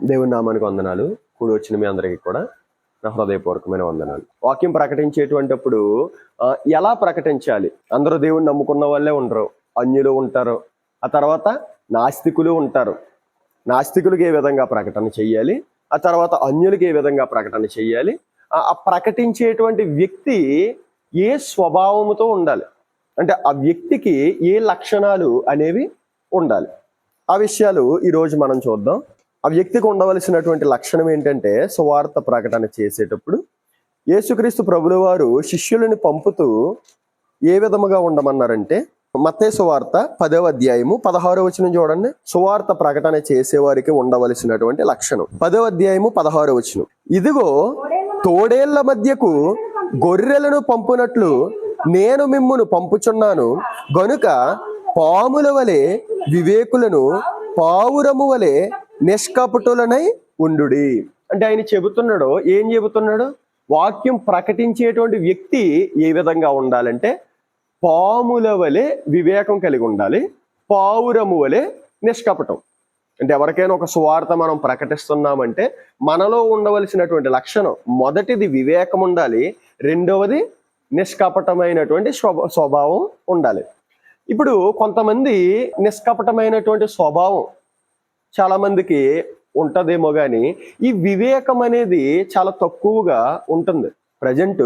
దేవుని నామానికి వందనాలు. కూడి వచ్చిన మీ అందరికీ కూడా నా హృదయపూర్వకమైన వందనాలు. వాక్యం ప్రకటించేటువంటిప్పుడు ఎలా ప్రకటించాలి? అందరూ దేవుని నమ్ముకున్న వాళ్ళే ఉండరు, అన్యులు ఉంటారు, ఆ తర్వాత నాస్తికులు ఉంటారు. నాస్తికులకి ఏ విధంగా ప్రకటన చెయ్యాలి, ఆ తర్వాత అన్యులకి ఏ విధంగా ప్రకటన చెయ్యాలి, ఆ ప్రకటించేటువంటి వ్యక్తి ఏ స్వభావముతో ఉండాలి, అంటే ఆ వ్యక్తికి ఏ లక్షణాలు అనేవి ఉండాలి, ఆ విషయాలు ఈరోజు మనం చూద్దాం. ఆ వ్యక్తికి ఉండవలసినటువంటి లక్షణం ఏంటంటే, సువార్త ప్రకటన చేసేటప్పుడు యేసుక్రీస్తు ప్రభుల వారు శిష్యులని పంపుతూ ఏ విధముగా ఉండమన్నారంటే, మత్తయి సువార్త 10వ అధ్యాయము 16వ వచనం చూడండి. సువార్త ప్రకటన చేసేవారికి ఉండవలసినటువంటి లక్షణం 10వ అధ్యాయము 16వ వచనం. ఇదిగో తోడేళ్ల మధ్యకు గొర్రెలను పంపునట్లు నేను మిమ్మును పంపుచున్నాను గనుక పాముల వలె వివేకులను పావురము వలె నిష్కపటులనై ఉండుడి. అంటే ఆయన చెబుతున్నాడు, ఏం చెబుతున్నాడు? వాక్యం ప్రకటించేటువంటి వ్యక్తి ఏ విధంగా ఉండాలంటే, పాముల వలె వివేకం కలిగి ఉండాలి, పావురము వలె నిష్కపటం. అంటే ఎవరికైనా ఒక సువార్త మనం ప్రకటిస్తున్నామంటే మనలో ఉండవలసినటువంటి లక్షణం, మొదటిది వివేకం ఉండాలి, రెండవది నిష్కపటమైనటువంటి స్వభావం ఉండాలి. ఇప్పుడు కొంతమంది నిష్కపటమైనటువంటి స్వభావం చాలా మందికి ఉంటదేమో కానీ ఈ వివేకం అనేది చాలా తక్కువగా ఉంటుంది. ప్రజెంట్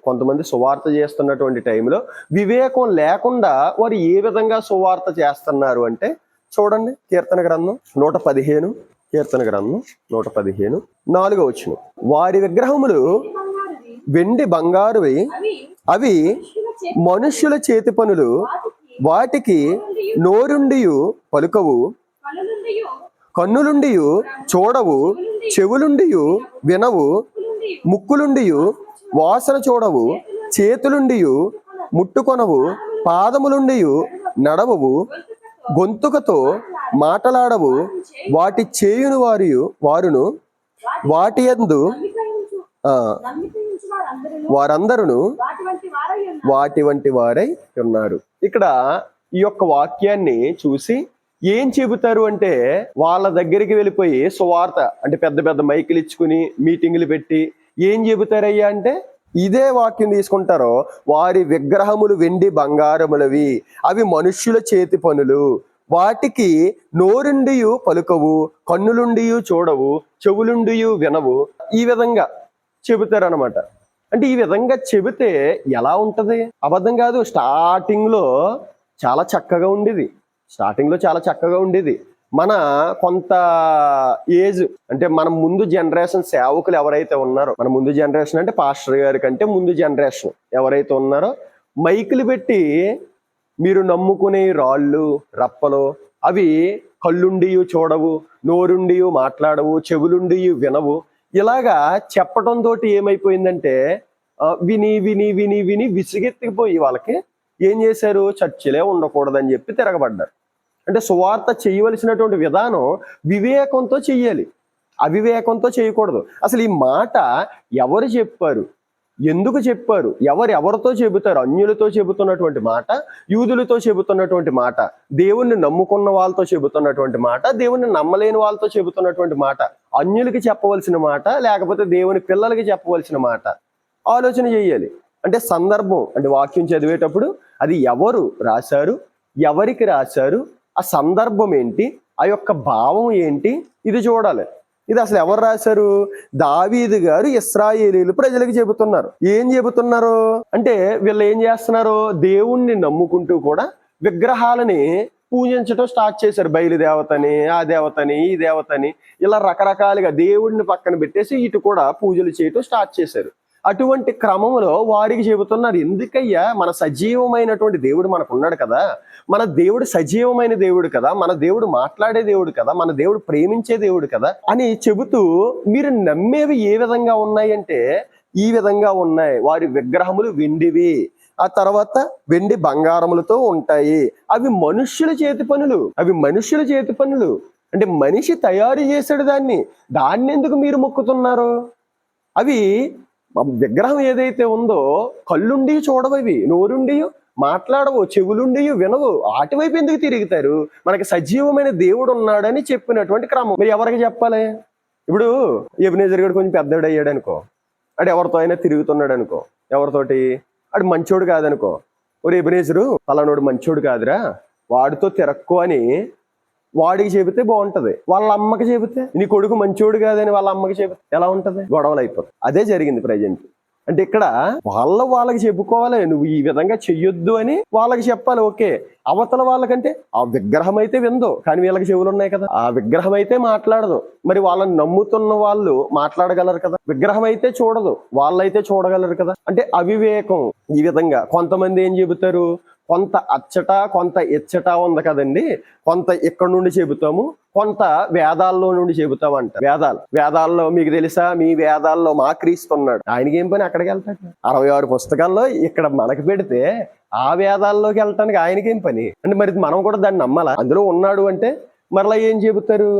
కొంతమంది సువార్త చేస్తున్నటువంటి టైంలో వివేకం లేకుండా వారు ఏ విధంగా సువార్త చేస్తున్నారు అంటే చూడండి. కీర్తన గ్రంథం 115, కీర్తన గ్రంథం 115 4వ వచనం. వారి విగ్రహములు వెండి బంగారువి, అవి మనుష్యుల చేతి పనులు, వాటికి నోరుండియు పలుకవు, కన్నులుండియు చూడవు, చెవులుండియు వినవు, ముక్కులుండియు వాసన చూడవు, చేతులుండియు ముట్టుకొనవు, పాదములుండియు నడవవు, గొంతుకతో మాటలాడవు, వాటి చేయును వారును వాటి యందు వారందరూ వాటి వంటి వారై ఉన్నారు. ఇక్కడ ఈ యొక్క వాక్యాన్ని చూసి ఏం చెబుతారు అంటే, వాళ్ళ దగ్గరికి వెళ్ళిపోయి సువార్త అంటే పెద్ద పెద్ద మైకులు ఇచ్చుకుని మీటింగులు పెట్టి ఏం చెబుతారయ్యా అంటే, ఇదే వాక్యం తీసుకుంటారో, వారి విగ్రహములు వెండి బంగారములవి, అవి మనుష్యుల చేతి పనులు, వాటికి నోరుండియు పలుకవు, కన్నులుండియు చూడవు, చెవులుండియు వినవు, ఈ విధంగా చెబుతారనమాట. అంటే ఈ విధంగా చెబితే ఎలా ఉంటది? అబద్ధం కాదు. స్టార్టింగ్ లో చాలా చక్కగా ఉండేది. మన కొంత ఏజ్ అంటే మన ముందు జనరేషన్ సేవకులు ఎవరైతే ఉన్నారో, మన ముందు జనరేషన్ అంటే పాస్టర్ గారి కంటే ముందు జనరేషన్ ఎవరైతే ఉన్నారో, మైకులు పెట్టి మీరు నమ్ముకునే రాళ్ళు రప్పలు అవి కళ్ళుండియు చూడవు, నోరుండియు మాట్లాడవు, చెవులుండియు వినవు, ఇలాగా చెప్పటంతో ఏమైపోయిందంటే విని విని విని విని విసిగెత్తిపోయి వాళ్ళకి ఏం చేశారు? చర్చిలే ఉండకూడదని చెప్పి తిరగబడ్డారు. అంటే సువార్త చేయవలసినటువంటి విధానం వివేకంతో చెయ్యాలి, అవివేకంతో చేయకూడదు. అసలు ఈ మాట ఎవరు చెప్పారు, ఎందుకు చెప్పారు, ఎవరితో చెబుతారు? అన్యులతో చెబుతున్నటువంటి మాట, యూదులతో చెబుతున్నటువంటి మాట, దేవుణ్ణి నమ్ముకున్న వాళ్ళతో చెబుతున్నటువంటి మాట, దేవుణ్ణి నమ్మలేని వాళ్ళతో చెబుతున్నటువంటి మాట, అన్యులకి చెప్పవలసిన మాట, లేకపోతే దేవుని పిల్లలకి చెప్పవలసిన మాట ఆలోచన చేయాలి. అంటే సందర్భం, అంటే వాక్యం చదివేటప్పుడు అది ఎవరు రాశారు, ఎవరికి రాశారు, ఆ సందర్భం ఏంటి, ఆ యొక్క భావం ఏంటి, ఇది చూడాలి. ఇది అసలు ఎవరు రాశారు? దావీదు గారు ఇశ్రాయేలీలు ప్రజలకు చెబుతున్నారు. ఏం చెబుతున్నారు అంటే, వీళ్ళు ఏం చేస్తున్నారు? దేవుణ్ణి నమ్ముకుంటూ కూడా విగ్రహాలని పూజించడం స్టార్ట్ చేశారు. బయలుదేవతని, ఆ దేవతని, ఈ దేవతని, ఇలా రకరకాలుగా దేవుడిని పక్కన పెట్టేసి ఇటు కూడా పూజలు చేయటం స్టార్ట్ చేశారు. అటువంటి క్రమంలో వారికి చెబుతున్నారు, ఎందుకయ్యా, మన సజీవమైనటువంటి దేవుడు మనకు ఉన్నాడు కదా, మన దేవుడు సజీవమైన దేవుడు కదా, మన దేవుడు మాట్లాడే దేవుడు కదా, మన దేవుడు ప్రేమించే దేవుడు కదా అని చెబుతూ, మీరు నమ్మేవి ఏ విధంగా ఉన్నాయంటే ఈ విధంగా ఉన్నాయి. వారి విగ్రహములు వెండివి, ఆ తర్వాత వెండి బంగారములతో ఉంటాయి, అవి మనుష్యుల చేతి పనులు. అంటే మనిషి తయారు చేశాడు దాన్ని ఎందుకు మీరు మొక్కుతున్నారు? అవి విగ్రహం ఏదైతే ఉందో, కళ్ళుండి చూడవు, అవి నోరుండి మాట్లాడవు, చెవులుండి వినవు, వాటి వైపు ఎందుకు తిరుగుతారు? మనకి సజీవమైన దేవుడు ఉన్నాడని చెప్పినటువంటి క్రమం. మరి ఎవరికి చెప్పాలి? ఇప్పుడు ఎబినేజర్ గారు కొంచెం పెద్దవాడు అయ్యాడు అనుకో, అడు ఎవరితో అయినా తిరుగుతున్నాడు అనుకో, ఎవరితోటి అడు మంచోడు కాదనుకో, ఒరే ఎబినేజరు పలానోడు మంచోడు కాదురా, వాడితో తిరక్కు అని వాడికి చెబితే బాగుంటది. వాళ్ళ అమ్మకి చెబితే నీ కొడుకు మంచోడు కాదని వాళ్ళ అమ్మకి చెబితే ఎలా ఉంటది? గొడవలు అయిపోతాయి. అదే జరిగింది ప్రజెంట్. అంటే ఇక్కడ వాళ్ళకి చెప్పుకోవాలి, నువ్వు ఈ విధంగా చెయ్యొద్దు అని వాళ్ళకి చెప్పాలి. ఓకే, అవతల వాళ్ళకంటే ఆ విగ్రహం అయితే విందో, కానీ వీళ్ళకి చెవులు ఉన్నాయి కదా, ఆ విగ్రహం అయితే మాట్లాడదు. మరి వాళ్ళని నమ్ముతున్న వాళ్ళు మాట్లాడగలరు కదా, విగ్రహం అయితే చూడదు, వాళ్ళైతే చూడగలరు కదా. అంటే అవివేకం. ఈ విధంగా కొంతమంది ఏం చెబుతారు, కొంత అచ్చట కొంత ఇచ్చట ఉంది కదండి, కొంత ఇక్కడ నుండి చెబుతాము, కొంత వేదాల్లో నుండి చెబుతామంట. వేదాల్లో మీకు తెలుసా, మీ వేదాల్లో మా క్రీస్తున్నాడు, ఆయనకి ఏం పని అక్కడికి వెళ్తాడు? 66 పుస్తకాల్లో ఇక్కడ మనకి పెడితే ఆ వేదాల్లోకి వెళ్ళటానికి ఆయనకేం పని? అంటే మరి మనం కూడా దాన్ని నమ్మాలా? అందులో ఉన్నాడు అంటే మరలా ఏం చెబుతారు?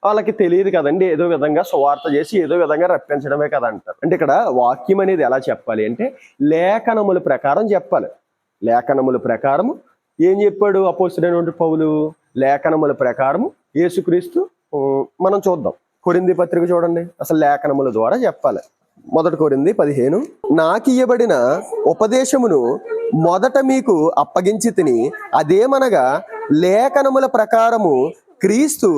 వాళ్ళకి తెలియదు కదండి, ఏదో విధంగా సువార్త చేసి ఏదో విధంగా రప్పించడమే కదా అంటారు. అంటే ఇక్కడ వాక్యం అనేది ఎలా చెప్పాలి అంటే లేఖనముల ప్రకారం చెప్పాలి. లేఖనముల ప్రకారము ఏం చెప్పాడు అపోస్తలుడైన పౌలు? లేఖనముల ప్రకారము యేసుక్రీస్తు. మనం చూద్దాం, కొరింథీ పత్రిక చూడండి, అసలు లేఖనముల ద్వారా చెప్పాలి. 1 కొరింథీ 15, నాకియ్యబడిన ఉపదేశమును మొదట మీకు అప్పగించి తిని, అదేమనగా లేఖనముల ప్రకారము క్రీస్తు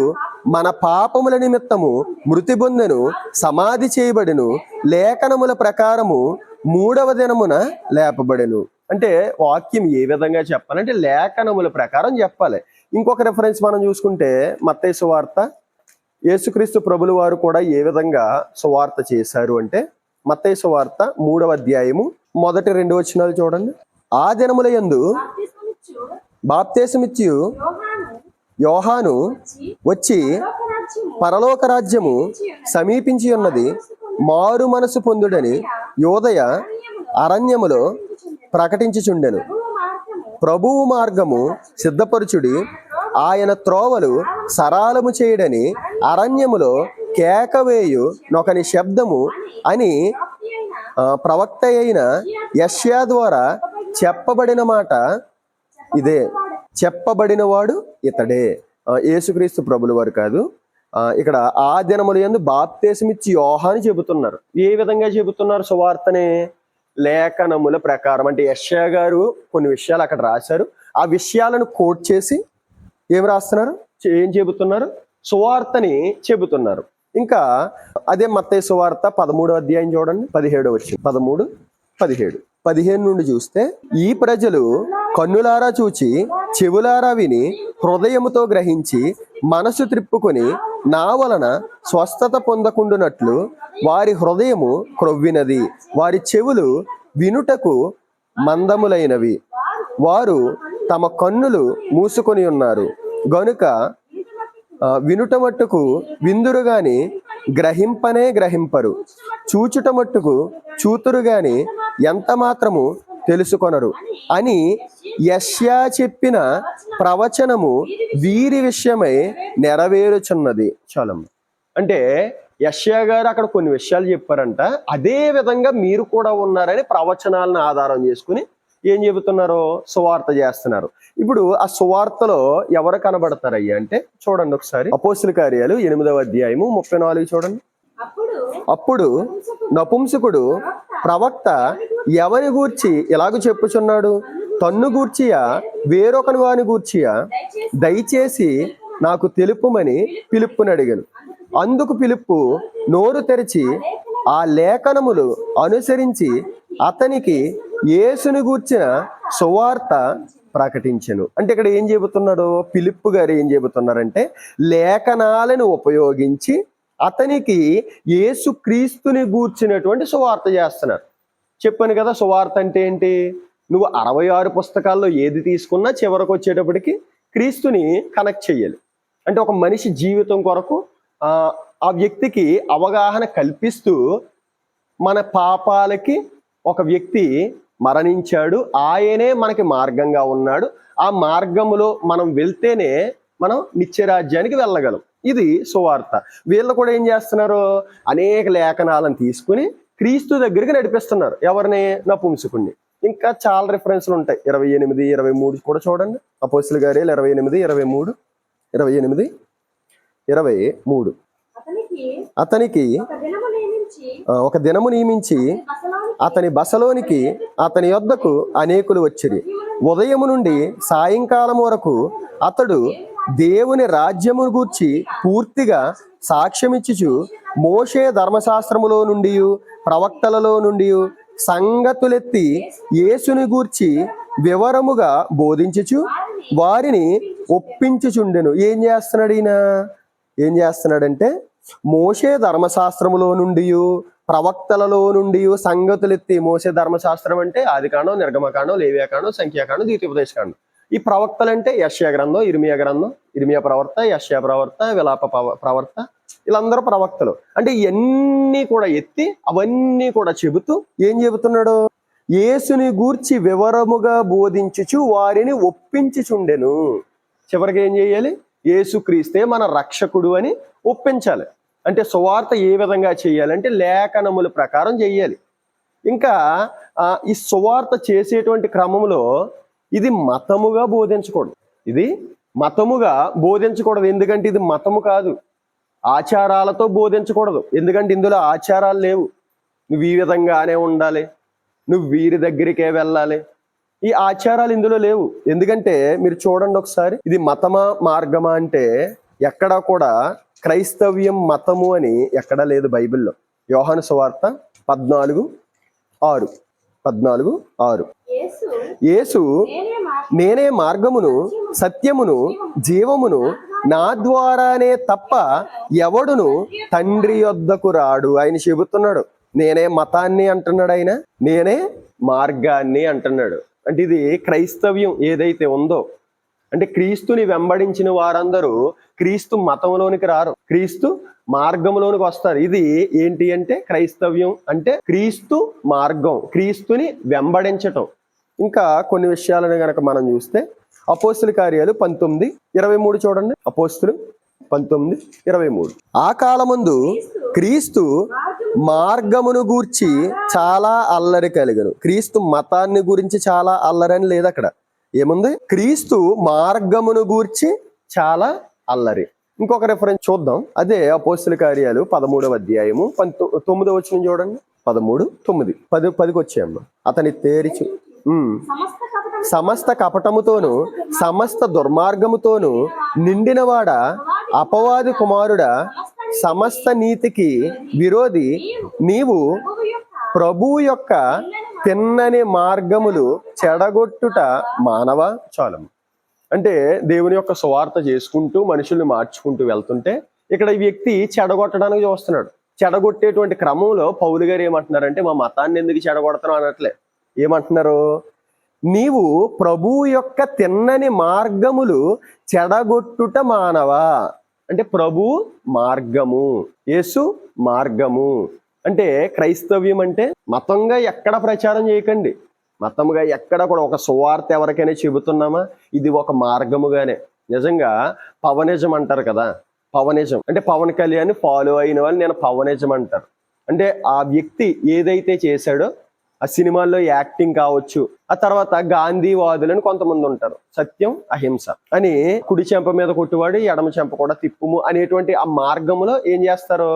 మన పాపముల నిమిత్తము మృతి పొందెను, సమాధి చేయబడెను, లేఖనముల ప్రకారము 3వ దినమున లేపబడెను. అంటే వాక్యం ఏ విధంగా చెప్పాలంటే లేఖనముల ప్రకారం చెప్పాలి. ఇంకొక రెఫరెన్స్ మనం చూసుకుంటే మత్తయి సువార్త, యేసుక్రీస్తు ప్రభుల వారు కూడా ఏ విధంగా సువార్త చేశారు అంటే మత్తయి సువార్త 3వ అధ్యాయము 1-2 వచనాలు చూడండి. ఆ దినముల యందు బాప్తీసమిచ్చు యోహాను వచ్చి పరలోక రాజ్యము సమీపించి ఉన్నది, మారు మనసు పొందుడని యోదయ అరణ్యములో ప్రకటించుచుండెను. ప్రభువు మార్గము సిద్ధపరచుడి, ఆయన త్రోవలు సరాలము చేయడని అరణ్యములో కేకవేయు నొకని శబ్దము అని ప్రవక్త అయిన యెషయా ద్వారా చెప్పబడిన మాట ఇదే. చెప్పబడిన వాడు ఇతడే, యేసుక్రీస్తు ప్రభుల వారు కాదు. ఇక్కడ ఆ దినముల యందు బాప్తీసమిచ్చి యోహాను చెబుతున్నారు. ఏ విధంగా చెబుతున్నారు సువార్తనే? లేఖనముల ప్రకారం. అంటే యెషయా గారు కొన్ని విషయాలు అక్కడ రాశారు, ఆ విషయాలను కోట్ చేసి ఏం రాస్తున్నారు, ఏం చెబుతున్నారు? సువార్తని చెబుతున్నారు. ఇంకా అదే మత్తయి సువార్త 13వ అధ్యాయం చూడండి, 17వ వచనం, 13, 17, 15 నుండి చూస్తే, ఈ ప్రజలు కన్నులారా చూచి చెవులారా విని హృదయముతో గ్రహించి మనసు త్రిప్పుకొని నా వలన స్వస్థత పొందకుండునట్లు వారి హృదయము క్రొవ్వినది, వారి చెవులు వినుటకు మందములైనవి, వారు తమ కన్నులు మూసుకొని ఉన్నారు గనుక వినుట మట్టుకు విందురు గాని గ్రహింపనే గ్రహింపరు, చూచుట మట్టుకు చూతురు గాని ఎంత మాత్రము తెలుసుకొనరు అని యెషయా చెప్పిన ప్రవచనము వీరి విషయమై నెరవేరుచున్నది. చాలమ్మ. అంటే యెషయా గారు అక్కడ కొన్ని విషయాలు చెప్పారంట, అదే విధంగా మీరు కూడా ఉన్నారని ప్రవచనాలను ఆధారం చేసుకుని ఏం చెబుతున్నారో సువార్త చేస్తున్నారు. ఇప్పుడు ఆ సువార్తలో ఎవరు కనబడతారయ్యా అంటే చూడండి ఒకసారి, అపోస్తల కార్యాలు 8వ అధ్యాయము 34 చూడండి. అప్పుడు నపుంసకుడు ప్రవక్త ఎవరి గూర్చి ఇలాగ చెప్పుచున్నాడు, తన్ను గూర్చియా వేరొకని వాని గూర్చియా దయచేసి నాకు తెలుపుమని పిలుపుని అడిగాను. అందుకు పిలుపు నోరు తెరిచి ఆ లేఖనములు అనుసరించి అతనికి యేసుని గూర్చిన సువార్త ప్రకటించెను. అంటే ఇక్కడ ఏం చెబుతున్నాడు ఫిలిప్పు గారు? ఏం చెబుతున్నారంటే లేఖనాలను ఉపయోగించి అతనికి యేసు క్రీస్తుని గూర్చినటువంటి సువార్త చేస్తున్నారు. చెప్పాను కదా, సువార్త అంటే ఏంటి? నువ్వు 66 పుస్తకాల్లో ఏది తీసుకున్నా చివరకు వచ్చేటప్పటికి క్రీస్తుని కనెక్ట్ చేయాలి. అంటే ఒక మనిషి జీవితం కొరకు ఆ వ్యక్తికి అవగాహన కల్పిస్తూ, మన పాపాలకి ఒక వ్యక్తి మరణించాడు, ఆయనే మనకి మార్గంగా ఉన్నాడు, ఆ మార్గములో మనం వెళ్తేనే మనం నిత్యరాజ్యానికి వెళ్ళగలం. ఇది సువార్త. వీళ్ళు కూడా ఏం చేస్తున్నారు, అనేక లేఖనాలను తీసుకుని క్రీస్తు దగ్గరికి నడిపిస్తున్నారు. ఎవరిని? నపుంసకుణ్ణి. ఇంకా చాలా రిఫరెన్స్లు ఉంటాయి. 28, 23 కూడా చూడండి. అపోస్తలుల కార్యాలు 28, 23, 28, 23. అతనికి ఒక దినము నియమించి అతని బసలోనికి అతని యొద్దకు అనేకులు వచ్చిరి. ఉదయము నుండి సాయంకాలం వరకు అతడు దేవుని రాజ్యము గూర్చి పూర్తిగా సాక్ష్యమిచ్చుచు మోషే ధర్మశాస్త్రములో నుండి ప్రవక్తలలో నుండి సంగతులెత్తి యేసుని గూర్చి వివరముగా బోధించుచు వారిని ఒప్పించుచుండెను. ఏం చేస్తున్నాడంటే మోషే ధర్మశాస్త్రములో నుండి ప్రవక్తలలో నుండి సంగతులెత్తి, మోసే ధర్మశాస్త్రం అంటే ఆదికాండం, నిర్గమకాండం, లేవ్యాకాండం, సంఖ్యాకాండం, ద్వితీయోపదేశకాండం. ఈ ప్రవక్తలు అంటే యెషయా గ్రంథం, ఇర్మియా ప్రవర్త, యెషయా ప్రవర్త, విలాప ప్రవర్త, వీళ్ళందరూ ప్రవక్తలు. అంటే ఇవన్నీ కూడా ఎత్తి అవన్నీ కూడా చెబుతూ ఏం చెబుతున్నాడు? యేసుని గూర్చి వివరముగా బోధించుచు వారిని ఒప్పించుచుండెను. చివరికి ఏం చేయాలి? యేసుక్రీస్తే మన రక్షకుడు అని ఒప్పించాలి. అంటే సువార్త ఏ విధంగా చేయాలంటే లేఖనముల ప్రకారం చెయ్యాలి. ఇంకా ఈ సువార్త చేసేటువంటి క్రమంలో ఇది మతముగా బోధించకూడదు. ఎందుకంటే ఇది మతము కాదు. ఆచారాలతో బోధించకూడదు. ఎందుకంటే ఇందులో ఆచారాలు లేవు. నువ్వు ఈ విధంగానే ఉండాలి, నువ్వు వీరి దగ్గరికే వెళ్ళాలి, ఈ ఆచారాలు ఇందులో లేవు. ఎందుకంటే మీరు చూడండి ఒకసారి, ఇది మతమా మార్గమా అంటే ఎక్కడా కూడా క్రైస్తవ్యం మతము అని ఎక్కడా లేదు బైబిల్లో. యోహాను సువార్త 14:6 యేసు నేనే మార్గమును సత్యమును జీవమును, నా ద్వారానే తప్ప ఎవడును తండ్రి యొద్దకు రాడు. ఆయన చెబుతున్నాడు. నేనే మతాన్ని అంటున్నాడు, ఆయన నేనే మార్గాన్ని అంటున్నాడు. అంటే ఇది క్రైస్తవ్యం ఏదైతే ఉందో, అంటే క్రీస్తుని వెంబడించిన వారందరూ క్రీస్తు మతంలోనికి రారు, క్రీస్తు మార్గంలోనికి వస్తారు. ఇది ఏంటి అంటే క్రైస్తవ్యం అంటే క్రీస్తు మార్గం, క్రీస్తుని వెంబడించటం. ఇంకా కొన్ని విషయాలను గనక మనం చూస్తే అపోస్తుల కార్యాలు 19:23 చూడండి. అపోస్తులు 19:23 ఆ కాలమందు క్రీస్తు మార్గమును గూర్చి చాలా అల్లరి కలిగను. క్రీస్తు మతాన్ని గురించి చాలా అల్లరని లేదు అక్కడ. ఏముంది? క్రీస్తు మార్గమును గూర్చి చాలా అల్లరి. ఇంకొక రెఫరెన్స్ చూద్దాం. అదే అపోస్తుల కార్యాలు 13:9 చూడండి. 13:9 10కి వచ్చాయమ్మ. అతని తేరిచు సమస్త కపటముతోను సమస్త దుర్మార్గముతోను నిండినవాడ, అపవాది కుమారుడా, సమస్త నీతికి విరోధి, నీవు ప్రభువు యొక్క తిన్నని మార్గములు చెడగొట్టుట మానవా. చాలము. అంటే దేవుని యొక్క సువార్త చేసుకుంటూ మనుషుల్ని మార్చుకుంటూ వెళ్తుంటే ఇక్కడ ఈ వ్యక్తి చెడగొట్టడానికి చూస్తున్నాడు. చెడగొట్టేటువంటి క్రమంలో పౌలు గారు ఏమంటున్నారంటే, మా మతాన్ని ఎందుకు చెడగొడతాను అనట్లే. ఏమంటున్నారు? నీవు ప్రభువు యొక్క తిన్నని మార్గములు చెడగొట్టుట మానవా. అంటే ప్రభు మార్గము, యేసు మార్గము. అంటే క్రైస్తవ్యం అంటే మతంగా ఎక్కడ ప్రచారం చేయకండి. మతంగా ఎక్కడ కూడా ఒక సువార్త ఎవరికైనా చెబుతున్నామా, ఇది ఒక మార్గముగానే. నిజంగా పవనిజం అంటారు కదా. పవనిజం అంటే పవన్ కళ్యాణ్ ఫాలో అయిన వాళ్ళు నేను పవనిజం అంటారు. అంటే ఆ వ్యక్తి ఏదైతే చేశాడో ఆ సినిమాల్లో యాక్టింగ్ కావచ్చు, ఆ తర్వాత గాంధీవాదులని కొంతమంది ఉంటారు, సత్యం అహింస అని, కుడి చెంప మీద కొట్టువాడు ఎడమ చెంప కూడా తిప్పుము అనేటువంటి ఆ మార్గంలో ఏం చేస్తారు?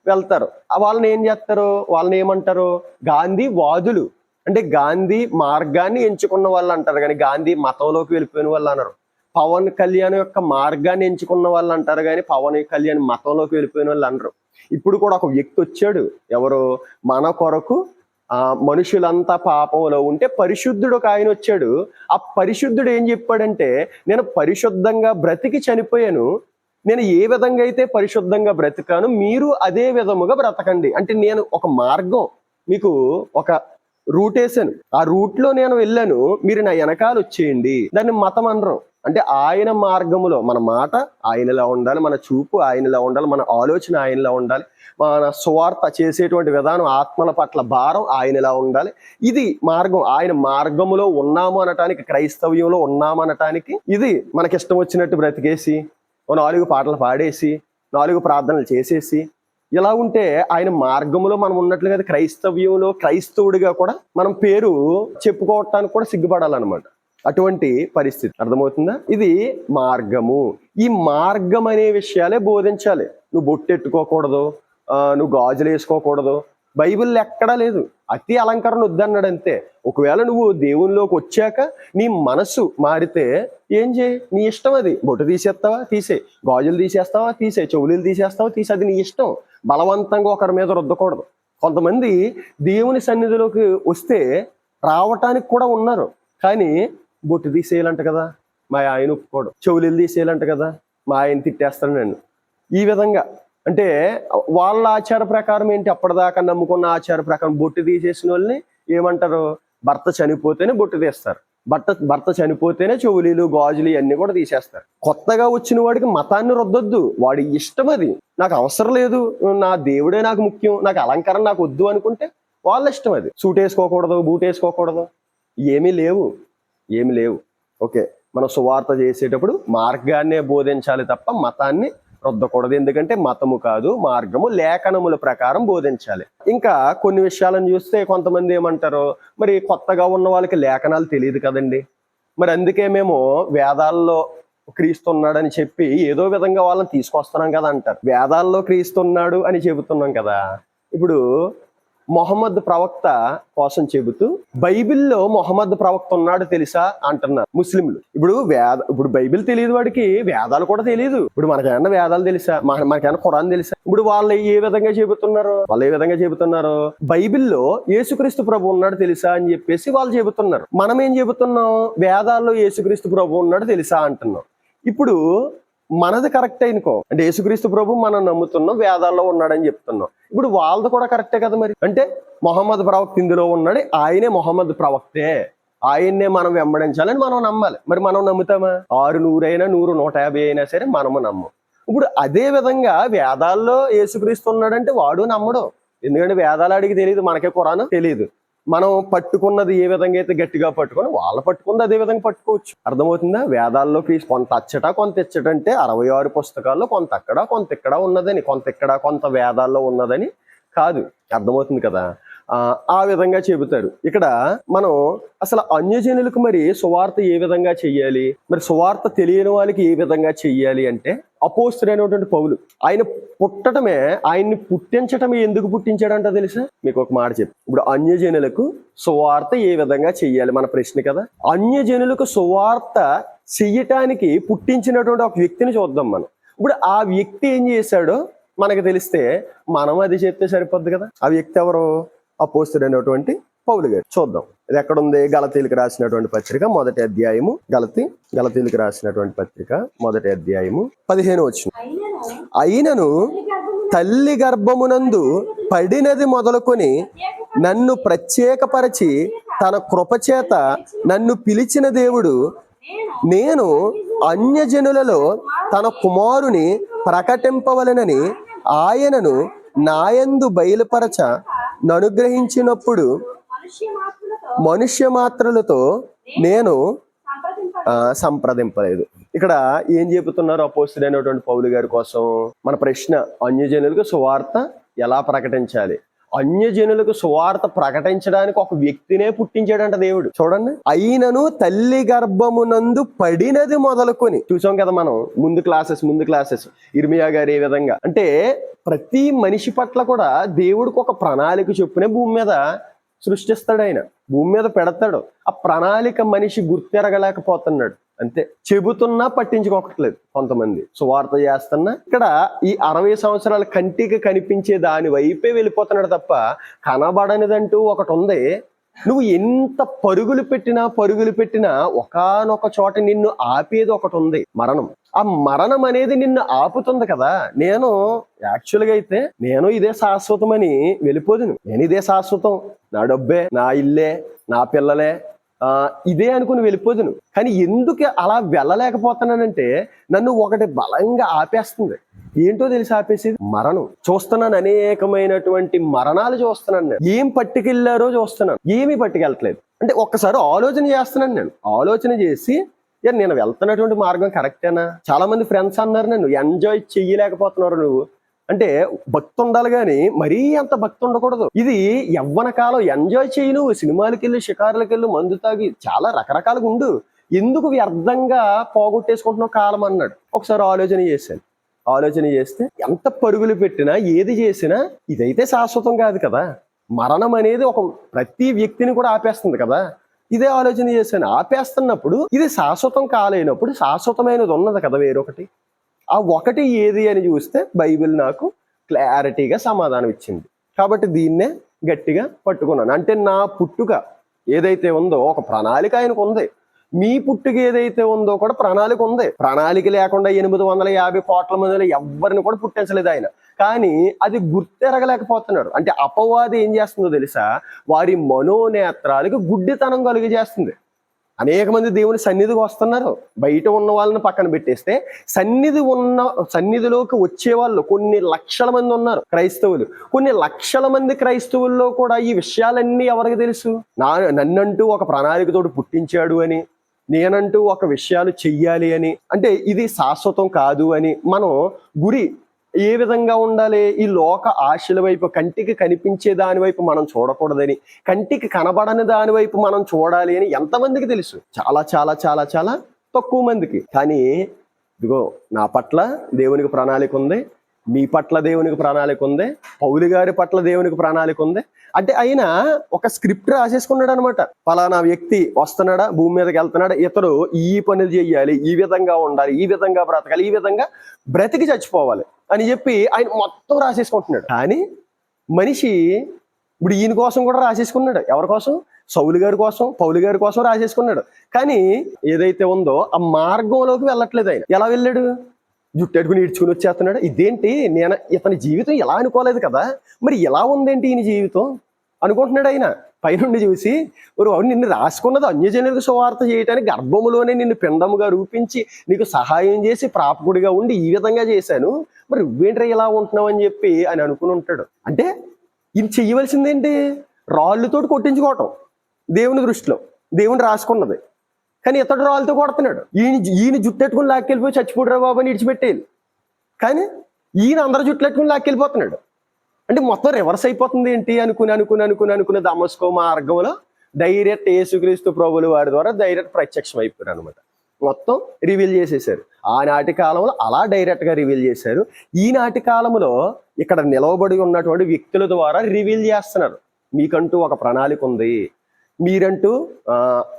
వెళ్తారు. వాళ్ళని ఏం చేస్తారు? వాళ్ళని ఏమంటారు? గాంధీవాదులు. అంటే గాంధీ మార్గాన్ని ఎంచుకున్న వాళ్ళు అంటారు, కానీ గాంధీ మతంలోకి వెళ్ళిపోయిన వాళ్ళు అన్నారు. పవన్ కళ్యాణ్ యొక్క మార్గాన్ని ఎంచుకున్న వాళ్ళు అంటారు, కానీ పవన్ కళ్యాణ్ మతంలోకి వెళ్ళిపోయిన వాళ్ళు అనరు. ఇప్పుడు కూడా ఒక వ్యక్తి వచ్చాడు, ఎవరు? మన కొరకు మనుషులంతా పాపంలో ఉంటే పరిశుద్ధుడు ఒక ఆయన వచ్చాడు. ఆ పరిశుద్ధుడు ఏం చెప్పాడంటే, నేను పరిశుద్ధంగా బ్రతికి చనిపోయాను, నేను ఏ విధంగా అయితే పరిశుద్ధంగా బ్రతికాను మీరు అదే విధముగా బ్రతకండి. అంటే నేను ఒక మార్గం మీకు ఒక రూట్ వేసాను, ఆ రూట్ లో నేను వెళ్ళాను, మీరు నా వెనకాల వచ్చేయండి. దాన్ని మతం అనరు. అంటే ఆయన మార్గములో మన మాట ఆయనలా ఉండాలి, మన చూపు ఆయనలా ఉండాలి, మన ఆలోచన ఆయనలా ఉండాలి, మన సువార్త చేసేటువంటి విధానం, ఆత్మల పట్ల భారం ఆయనలా ఉండాలి. ఇది మార్గం. ఆయన మార్గములో ఉన్నాము అనటానికి, క్రైస్తవ్యంలో ఉన్నాము అనటానికి ఇది మనకిష్టం వచ్చినట్టు బ్రతికేసి 4 పాటలు పాడేసి 4 ప్రార్థనలు చేసేసి ఇలా ఉంటే ఆయన మార్గంలో మనం ఉన్నట్లు కదా. క్రైస్తవ్యంలో క్రైస్తవుడిగా కూడా మనం పేరు చెప్పుకోవటానికి కూడా సిగ్గుపడాలన్నమాట. అటువంటి పరిస్థితి. అర్థమవుతుందా? ఇది మార్గము. ఈ మార్గం అనే విషయాలే బోధించాలి. నువ్వు బొట్టెట్టుకోకూడదు, నువ్వు గాజులు వేసుకోకూడదు. బైబిల్లో ఎక్కడా లేదు. అతి అలంకరణ వద్దన్నాడు అంతే. ఒకవేళ నువ్వు దేవునిలోకి వచ్చాక నీ మనసు మారితే ఏం చేయి, నీ ఇష్టం. అది బొట్టు తీసేస్తావా తీసే, గాజులు తీసేస్తావా తీసే, చెవులీలు తీసేస్తావా తీసే, అది నీ ఇష్టం. బలవంతంగా ఒకరి మీద రుద్దకూడదు. కొంతమంది దేవుని సన్నిధిలోకి వస్తే రావటానికి కూడా ఉన్నారు, కానీ బొట్టు తీసేయాలంట కదా, మా ఆయన ఒప్పుకోడు. చెవులీలు తీసేయాలంట కదా, మా ఆయన తిట్టేస్తాడు నన్ను. ఈ విధంగా అంటే వాళ్ళ ఆచార ప్రకారం ఏంటి, అప్పటిదాకా నమ్ముకున్న ఆచార ప్రకారం బొట్టు తీసేసిన వాళ్ళని ఏమంటారు, భర్త చనిపోతేనే బొట్టు తీస్తారు, భర్త చనిపోతేనే చెవులీలు గాజులు ఇవన్నీ కూడా తీసేస్తారు. కొత్తగా వచ్చిన వాడికి మతాన్ని రుద్దొద్దు, వాడి ఇష్టం. అది నాకు అవసరం లేదు, నా దేవుడే నాకు ముఖ్యం, నాకు అలంకరణ నాకు వద్దు అనుకుంటే వాళ్ళ ఇష్టం. అది సూట్ వేసుకోకూడదు, బూట్ వేసుకోకూడదు, ఏమీ లేవు. ఓకే, మనం సువార్త చేసేటప్పుడు మార్గాన్నే బోధించాలి తప్ప మతాన్ని రుద్దకూడదు. ఎందుకంటే మతము కాదు మార్గము, లేఖనముల ప్రకారం బోధించాలి. ఇంకా కొన్ని విషయాలను చూస్తే కొంతమంది ఏమంటారు, మరి కొత్తగా ఉన్న వాళ్ళకి లేఖనాలు తెలియదు కదండి, మరి అందుకే మేము వేదాల్లో క్రీస్తు ఉన్నాడని చెప్పి ఏదో విధంగా వాళ్ళని తీసుకొస్తున్నాం కదా అంటారు. వేదాల్లో క్రీస్తు ఉన్నాడు అని చెబుతున్నాం కదా. ఇప్పుడు మొహమ్మద్ ప్రవక్త కోసం చెబుతూ బైబిల్లో మొహమ్మద్ ప్రవక్త ఉన్నాడు తెలుసా అంటున్నారు ముస్లింలు. ఇప్పుడు బైబిల్ తెలియదు వాడికి, వేదాలు కూడా తెలియదు. ఇప్పుడు మనకేమన్నా వేదాలు తెలుసా, మనకేమన్నా ఖురాన్ తెలుసా? ఇప్పుడు వాళ్ళు ఏ విధంగా చెబుతున్నారు, బైబిల్లో యేసుక్రీస్తు ప్రభు ఉన్నాడు తెలుసా అని చెప్పేసి వాళ్ళు చెబుతున్నారు. మనం ఏం చెబుతున్నాం, వేదాల్లో యేసుక్రీస్తు ప్రభు ఉన్నాడు తెలుసా అంటున్నాం. ఇప్పుడు మనది కరెక్ట్ అయినకో, అంటే యేసుక్రీస్తు ప్రభు మనం నమ్ముతున్నాం, వేదాల్లో ఉన్నాడని చెప్తున్నాం. ఇప్పుడు వాళ్ళది కూడా కరెక్టే కదా. మరి అంటే మొహమ్మద్ ప్రవక్త ఇందులో ఉన్నాడు, ఆయనే మొహమ్మద్ ప్రవక్తే, ఆయన్నే మనం వెంబడించాలని మనం నమ్మాలి. మరి మనం నమ్ముతామా? 600 అయినా 100, 150 అయినా సరే మనము నమ్మం. ఇప్పుడు అదే విధంగా వేదాల్లో యేసుక్రీస్తు ఉన్నాడంటే వాడు నమ్మడు. ఎందుకంటే వేదాలు అడిగి తెలియదు, మనకే ఖురాన్ తెలియదు. మనం పట్టుకున్నది ఏ విధంగా అయితే గట్టిగా పట్టుకొని వాళ్ళు పట్టుకుంది అదే విధంగా పట్టుకోవచ్చు. అర్థమవుతుందా? వేదాల్లోకి కొంత అచ్చట కొంత ఇచ్చట అంటే 66 పుస్తకాల్లో కొంత అక్కడ కొంత ఇక్కడ ఉన్నదని, కొంత ఇక్కడ కొంత వేదాల్లో ఉన్నదని కాదు. అర్థమవుతుంది కదా? ఆ విధంగా చెబుతారు. ఇక్కడ మనం అసలు అన్యజనులకు మరి సువార్త ఏ విధంగా చెయ్యాలి, మరి సువార్త తెలియని వాళ్ళకి ఏ విధంగా చెయ్యాలి అంటే అపోస్తలుడైనటువంటి పౌలు ఆయన్ని పుట్టించటమే ఎందుకు పుట్టించాడంట తెలుసా? మీకు ఒక మాట చెప్పు. ఇప్పుడు అన్యజనులకు సువార్త ఏ విధంగా చెయ్యాలి మన ప్రశ్న కదా. అన్యజనులకు సువార్త చెయ్యటానికి పుట్టించినటువంటి ఒక వ్యక్తిని చూద్దాం మనం. ఇప్పుడు ఆ వ్యక్తి ఏం చేశాడో మనకు తెలిస్తే మనం అది చెప్తే సరిపోద్ది కదా. ఆ వ్యక్తి ఎవరు? అపోస్తలుడైనటువంటి పౌలు గారు. చూద్దాం, ఇది ఎక్కడుంది? గలతీయులకు రాసినటువంటి పత్రిక 1వ అధ్యాయము, గలతీయులకు రాసినటువంటి పత్రిక 1వ అధ్యాయము 15వ వచనం. అయినను తల్లి గర్భమునందు పడినది మొదలుకొని నన్ను ప్రత్యేకపరచి తన కృపచేత నన్ను పిలిచిన దేవుడు, నేను అన్యజనులలో తన కుమారుని ప్రకటింపవలెనని ఆయనను నాయందు బయలుపరచ ననుగ్రహించినప్పుడు మనుష్య మాత్రలతో నేను సంప్రదింపలేదు. ఇక్కడ ఏం చెబుతున్నారు అపోస్తలుడైనటువంటి పౌలు గారి కోసం? మన ప్రశ్న, అన్యజనులకు సువార్త ఎలా ప్రకటించాలి? అన్యజనులకు సువార్త ప్రకటించడానికి ఒక వ్యక్తినే పుట్టించాడంట దేవుడు. చూడండి, అయినను తల్లి గర్భమునందు పడినది మొదలుకొని. చూసాం కదా మనం ముందు క్లాసెస్ ఇర్మియా గారు ఏ విధంగా అంటే ప్రతి మనిషి పట్ల కూడా దేవుడికి ఒక ప్రణాళిక చొప్పునే భూమి మీద సృష్టిస్తాడు, ఆయన భూమి మీద పెడతాడు. ఆ ప్రణాళిక మనిషి గుర్తెరగలేకపోతున్నాడు అంతే. చెబుతున్నా పట్టించుకోకట్లేదు కొంతమంది. సువార్త చేస్తున్నా ఇక్కడ ఈ 60 సంవత్సరాల కంటికి కనిపించే దాని వైపే వెళ్ళిపోతున్నాడు తప్ప కనబడనిదంటూ ఒకటి ఉంది. నువ్వు ఎంత పరుగులు పెట్టినా ఒకానొక చోట నిన్ను ఆపేది ఒకటి ఉంది, మరణం. ఆ మరణం అనేది నిన్ను ఆపుతుంది కదా. నేను యాక్చువల్గా అయితే నేను ఇదే శాశ్వతమని వెళ్ళిపోదును. నేను ఇదే శాశ్వతం, నా డబ్బే, నా ఇల్లే, నా పిల్లలే, ఇదే అనుకుని వెళ్ళిపోదును. కానీ ఎందుకు అలా వెళ్ళలేకపోతున్నానంటే నన్ను ఒకటి బలంగా ఆపేస్తుంది. ఏంటో తెలిసి ఆపేసేది? మరణం. చూస్తున్నాను, అనేకమైనటువంటి మరణాలు చూస్తున్నాను. నేను ఏం పట్టుకెళ్లారో చూస్తున్నాను, ఏమీ పట్టుకెళ్ళట్లేదు. అంటే ఒక్కసారి ఆలోచన చేస్తున్నాను. నేను ఆలోచన చేసి నేను వెళ్తున్నటువంటి మార్గం కరెక్టేనా? చాలా మంది ఫ్రెండ్స్ అన్నారు నన్ను, ఎంజాయ్ చెయ్యలేకపోతున్నారు నువ్వు అంటే. భక్తి ఉండాలి కానీ మరీ అంత భక్తి ఉండకూడదు. ఇది యవ్వన కాలం, ఎంజాయ్ చేయి, నువ్వు సినిమాలకి వెళ్ళి, షికారులకు వెళ్ళి, మందు తాగి చాలా రకరకాలుగా ఉండు, ఎందుకు వ్యర్థంగా పోగొట్టేసుకుంటున్నావు కాలం అన్నాడు. ఒకసారి ఆలోచన చేశాను, ఆలోచన చేస్తే ఎంత పరుగులు పెట్టినా ఏది చేసినా ఇదైతే శాశ్వతం కాదు కదా. మరణం అనేది ఒక ప్రతి వ్యక్తిని కూడా ఆపేస్తుంది కదా. ఇదే ఆలోచన చేశాను. ఆపేస్తున్నప్పుడు ఇది శాశ్వతం కాలేనప్పుడు శాశ్వతమైనది ఉన్నది కదా వేరొకటి. ఆ ఒకటి ఏది అని చూస్తే బైబిల్ నాకు క్లారిటీగా సమాధానం ఇచ్చింది. కాబట్టి దీన్నే గట్టిగా పట్టుకున్నాను. అంటే నా పుట్టుక ఏదైతే ఉందో ఒక ప్రణాళిక ఆయనకు ఉంది. మీ పుట్టుక ఏదైతే ఉందో కూడా ప్రణాళిక ఉంది. ప్రణాళిక లేకుండా 850 కోట్ల మందిలో ఎవరిని కూడా పుట్టించలేదు ఆయన. కానీ అది గుర్తెరగలేకపోతున్నాడు. అంటే అపవాది ఏం చేస్తుందో తెలుసా, వారి మనోనేత్రాలకు గుడ్డితనం కలుగజేస్తుంది. అనేక మంది దేవుని సన్నిధికి వస్తున్నారు. బయట ఉన్న వాళ్ళని పక్కన పెట్టేస్తే సన్నిధిలోకి వచ్చే వాళ్ళు కొన్ని లక్షల మంది ఉన్నారు క్రైస్తవులు. కొన్ని లక్షల మంది క్రైస్తవుల్లో కూడా ఈ విషయాలన్నీ ఎవరికి తెలుసు? నన్నంటూ ఒక ప్రణాళికతోటి పుట్టించాడు అని, నేనంటూ ఒక విషయాలు చెయ్యాలి అని, అంటే ఇది శాశ్వతం కాదు అని. మనం గురి ఏ విధంగా ఉండాలి? ఈ లోక ఆశల వైపు, కంటికి కనిపించే దాని వైపు మనం చూడకూడదని, కంటికి కనబడని దాని వైపు మనం చూడాలి అని ఎంతమందికి తెలుసు? చాలా చాలా చాలా చాలా తక్కువ మందికి. కానీ ఇదిగో నా పట్ల దేవునికి ప్రణాళిక ఉంది, మీ పట్ల దేవునికి ప్రణాళిక ఉంది, పౌలు గారి పట్ల దేవునికి ప్రణాళిక ఉంది. అంటే ఆయన ఒక స్క్రిప్ట్ రాసేసుకున్నాడు అనమాట. ఫలానా వ్యక్తి వస్తున్నాడా, భూమి మీదకి వెళ్తున్నాడా, ఇతడు ఈ పనులు చేయాలి, ఈ విధంగా ఉండాలి, ఈ విధంగా బ్రతకాలి, ఈ విధంగా బ్రతికి చచ్చిపోవాలి అని చెప్పి ఆయన మొత్తం రాసేసుకుంటున్నాడు. కానీ మనిషి ఇప్పుడు ఈయన కోసం కూడా రాసేసుకున్నాడు. ఎవరి కోసం? సౌలు గారి కోసం, పౌలు గారి కోసం రాసేసుకున్నాడు. కానీ ఏదైతే ఉందో ఆ మార్గంలోకి వెళ్ళట్లేదు ఆయన. ఎలా వెళ్ళాడు? జుట్టెట్టుకుని ఈడ్చుకుని వచ్చేస్తున్నాడు. ఇదేంటి, నేను ఇతని జీవితం ఎలా అనుకోలేదు కదా, మరి ఎలా ఉందేంటి ఈయన జీవితం అనుకుంటున్నాడు ఆయన. పైనుండి చూసి, నిన్ను రాసుకున్నది అన్యజనులకు సువార్త చేయటానికి, గర్భములోనే నిన్ను పిండముగా రూపించి నీకు సహాయం చేసి ప్రాపకుడిగా ఉండి ఈ విధంగా చేశాను, మరి నువ్వేంటి ఇలా ఉంటున్నావు అని చెప్పి ఆయన అనుకుని ఉంటాడు. అంటే ఇది చెయ్యవలసిందేంటి? రాళ్ళతోటి కొట్టించుకోవటం దేవుని దృష్టిలో, దేవుని రాసుకున్నది. కానీ ఇతడు రాళ్ళతో కొడుతున్నాడు. ఈయన జుట్టెట్టుకుని లాక్కెళ్ళిపోయి చచ్చిపోడురా బాబు అని ఇడిచిపెట్టేయాలి. కానీ ఈయన అందరూ జుట్టెట్టుకుని లాక్కెళ్ళిపోతున్నాడు. అంటే మొత్తం రివర్స్ అయిపోతుంది ఏంటి అనుకుని దమస్కో మార్గంలో డైరెక్ట్ యేసుక్రీస్తు ప్రభువుల వారి ద్వారా డైరెక్ట్ ప్రత్యక్షం అయిపోయారు అనమాట. మొత్తం రివీల్ చేసేసారు. ఆనాటి కాలంలో అలా డైరెక్ట్ గా రివీల్ చేశారు. ఈనాటి కాలంలో ఇక్కడ నిలవబడి ఉన్నటువంటి వ్యక్తుల ద్వారా రివీల్ చేస్తున్నారు. మీకంటూ ఒక ప్రణాళిక ఉంది, మీరంటూ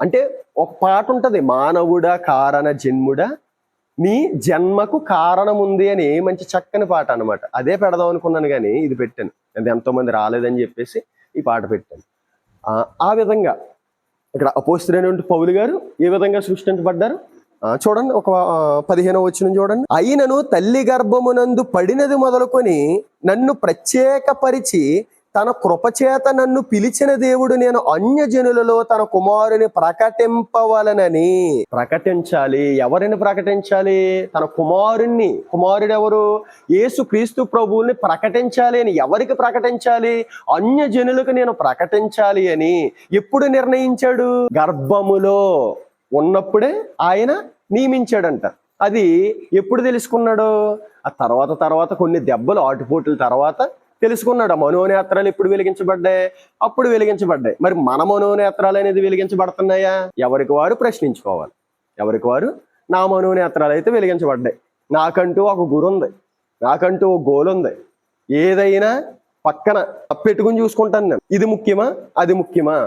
అంటే ఒక పాట ఉంటది, మానవుడా కారణ జన్ముడా నీ జన్మకు కారణం ఉంది అని. మంచి చక్కని పాట అనమాట. అదే పెడదాం అనుకున్నాను కానీ ఇది పెట్టాను. అది ఎంతో మంది రాలేదని చెప్పేసి ఈ పాట పెట్టాను. ఆ విధంగా ఇక్కడ అపోస్తలుడైన పౌలు గారు ఏ విధంగా సృష్టించబడ్డారు చూడండి. ఒక 15వ వచనం చూడండి. అయినను తల్లి గర్భమునందు పడినది మొదలుకొని నన్ను ప్రత్యేకపరిచి తన కృపచేత నన్ను పిలిచిన దేవుడు నేను అన్యజనులలో తన కుమారుని ప్రకటింపవలనని. ప్రకటించాలి. ఎవరిని ప్రకటించాలి? తన కుమారుణ్ణి. కుమారుడు ఎవరు? యేసు క్రీస్తు ప్రభువుని ప్రకటించాలి అని. ఎవరికి ప్రకటించాలి? అన్యజనులకు నేను ప్రకటించాలి అని ఎప్పుడు నిర్ణయించాడు? గర్భములో ఉన్నప్పుడే ఆయన నియమించాడంట. అది ఎప్పుడు తెలుసుకున్నాడు? ఆ తర్వాత కొన్ని దెబ్బలు, ఆటుపోట్ల తర్వాత తెలుసుకున్నాడు. మనోనేత్రాలు ఎప్పుడు వెలిగించబడ్డాయి? అప్పుడు వెలిగించబడ్డాయి. మరి మన మనోనేత్రాలు అనేది వెలిగించబడుతున్నాయా? ఎవరికి వారు ప్రశ్నించుకోవాలి. ఎవరికి వారు. నా మనోనేత్రాలు అయితే వెలిగించబడ్డాయి. నాకంటూ ఒక గురి ఉంది, నాకంటూ ఒక గోల్ ఉంది. ఏదైనా పక్కన పెట్టుకుని చూసుకుంటాను నేను. ఇది ముఖ్యమా, అది ముఖ్యమా?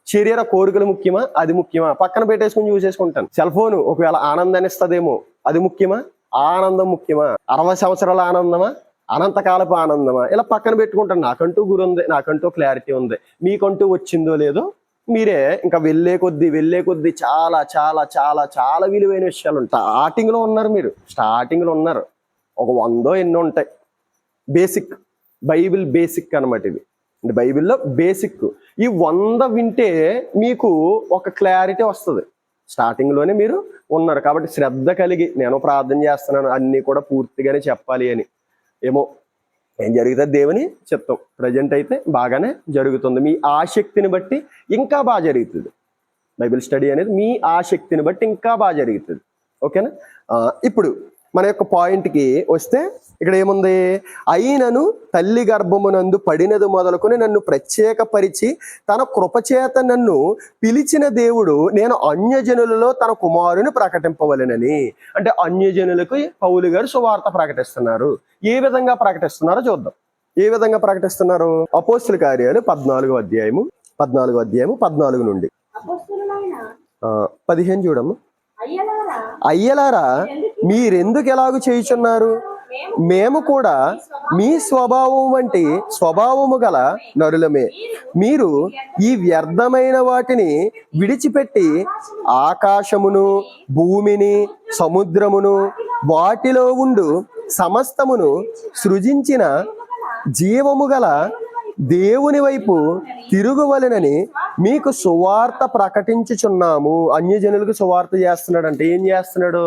శరీర కోరికలు ముఖ్యమా, అది ముఖ్యమా? పక్కన పెట్టేసుకుని చూసేసుకుంటాను. సెల్ ఫోన్ ఒకవేళ ఆనందాన్ని ఇస్తుందేమో, అది ముఖ్యమా? ఆనందం ముఖ్యమా? 60 సంవత్సరాల ఆనందమా, అనంతకాలపు ఆనందమా? ఇలా పక్కన పెట్టుకుంటాను. నాకంటూ గురి ఉంది, నాకంటూ క్లారిటీ ఉంది. మీకంటూ వచ్చిందో లేదో మీరే ఇంకా వెళ్ళే కొద్దీ చాలా చాలా చాలా చాలా విలువైన విషయాలు ఉంటాయి. స్టార్టింగ్ లో ఉన్నారు, మీరు స్టార్టింగ్ లో ఉన్నారు. ఒక 100 ఎన్నో ఉంటాయి. బేసిక్ బైబిల్ బేసిక్ అనమాట. ఇది అంటే బైబిల్లో బేసిక్. ఈ 100 వింటే మీకు ఒక క్లారిటీ వస్తుంది. స్టార్టింగ్ లోనే మీరు ఉన్నారు కాబట్టి శ్రద్ధ కలిగి, నేను ప్రార్థన చేస్తున్నాను అన్ని కూడా పూర్తిగానే చెప్పాలి అని. ఏమో ఏం జరుగుతుంది దేవుని చిత్తం. ప్రజెంట్ అయితే బాగానే జరుగుతుంది. మీ ఆసక్తిని బట్టి ఇంకా బాగా జరుగుతుంది. బైబిల్ స్టడీ అనేది మీ ఆసక్తిని బట్టి ఇంకా బాగా జరుగుతుంది. ఓకేనా? ఇప్పుడు మన యొక్క పాయింట్కి వస్తే ఇక్కడ ఏముంది? అయినను తల్లి గర్భమునందు పడినది మొదలుకొని నన్ను ప్రత్యేకపరిచి తన కృపచేత నన్ను పిలిచిన దేవుడు నేను అన్యజనులలో తన కుమారుని ప్రకటింపవలెనని. అంటే అన్యజనులకు పౌలు గారు సువార్త ప్రకటిస్తున్నారు. ఏ విధంగా ప్రకటిస్తున్నారో చూద్దాం. ఏ విధంగా ప్రకటిస్తున్నారు? అపోస్తుల కార్యాలు 14వ అధ్యాయము 14 నుండి 15 చూడము. అయ్యలారా మీరెందుకు ఎలాగూ చేయుచున్నారు? మేము కూడా మీ స్వభావం వంటి స్వభావము గల నరులమే. మీరు ఈ వ్యర్థమైన వాటిని విడిచిపెట్టి ఆకాశమును, భూమిని, సముద్రమును, వాటిలో ఉండు సమస్తమును సృజించిన జీవము గల దేవుని వైపు తిరుగువలెనని మీకు సువార్త ప్రకటించుచున్నాము. అన్యజనులకు సువార్త చేస్తున్నాడంట. ఏం చేస్తున్నాడు?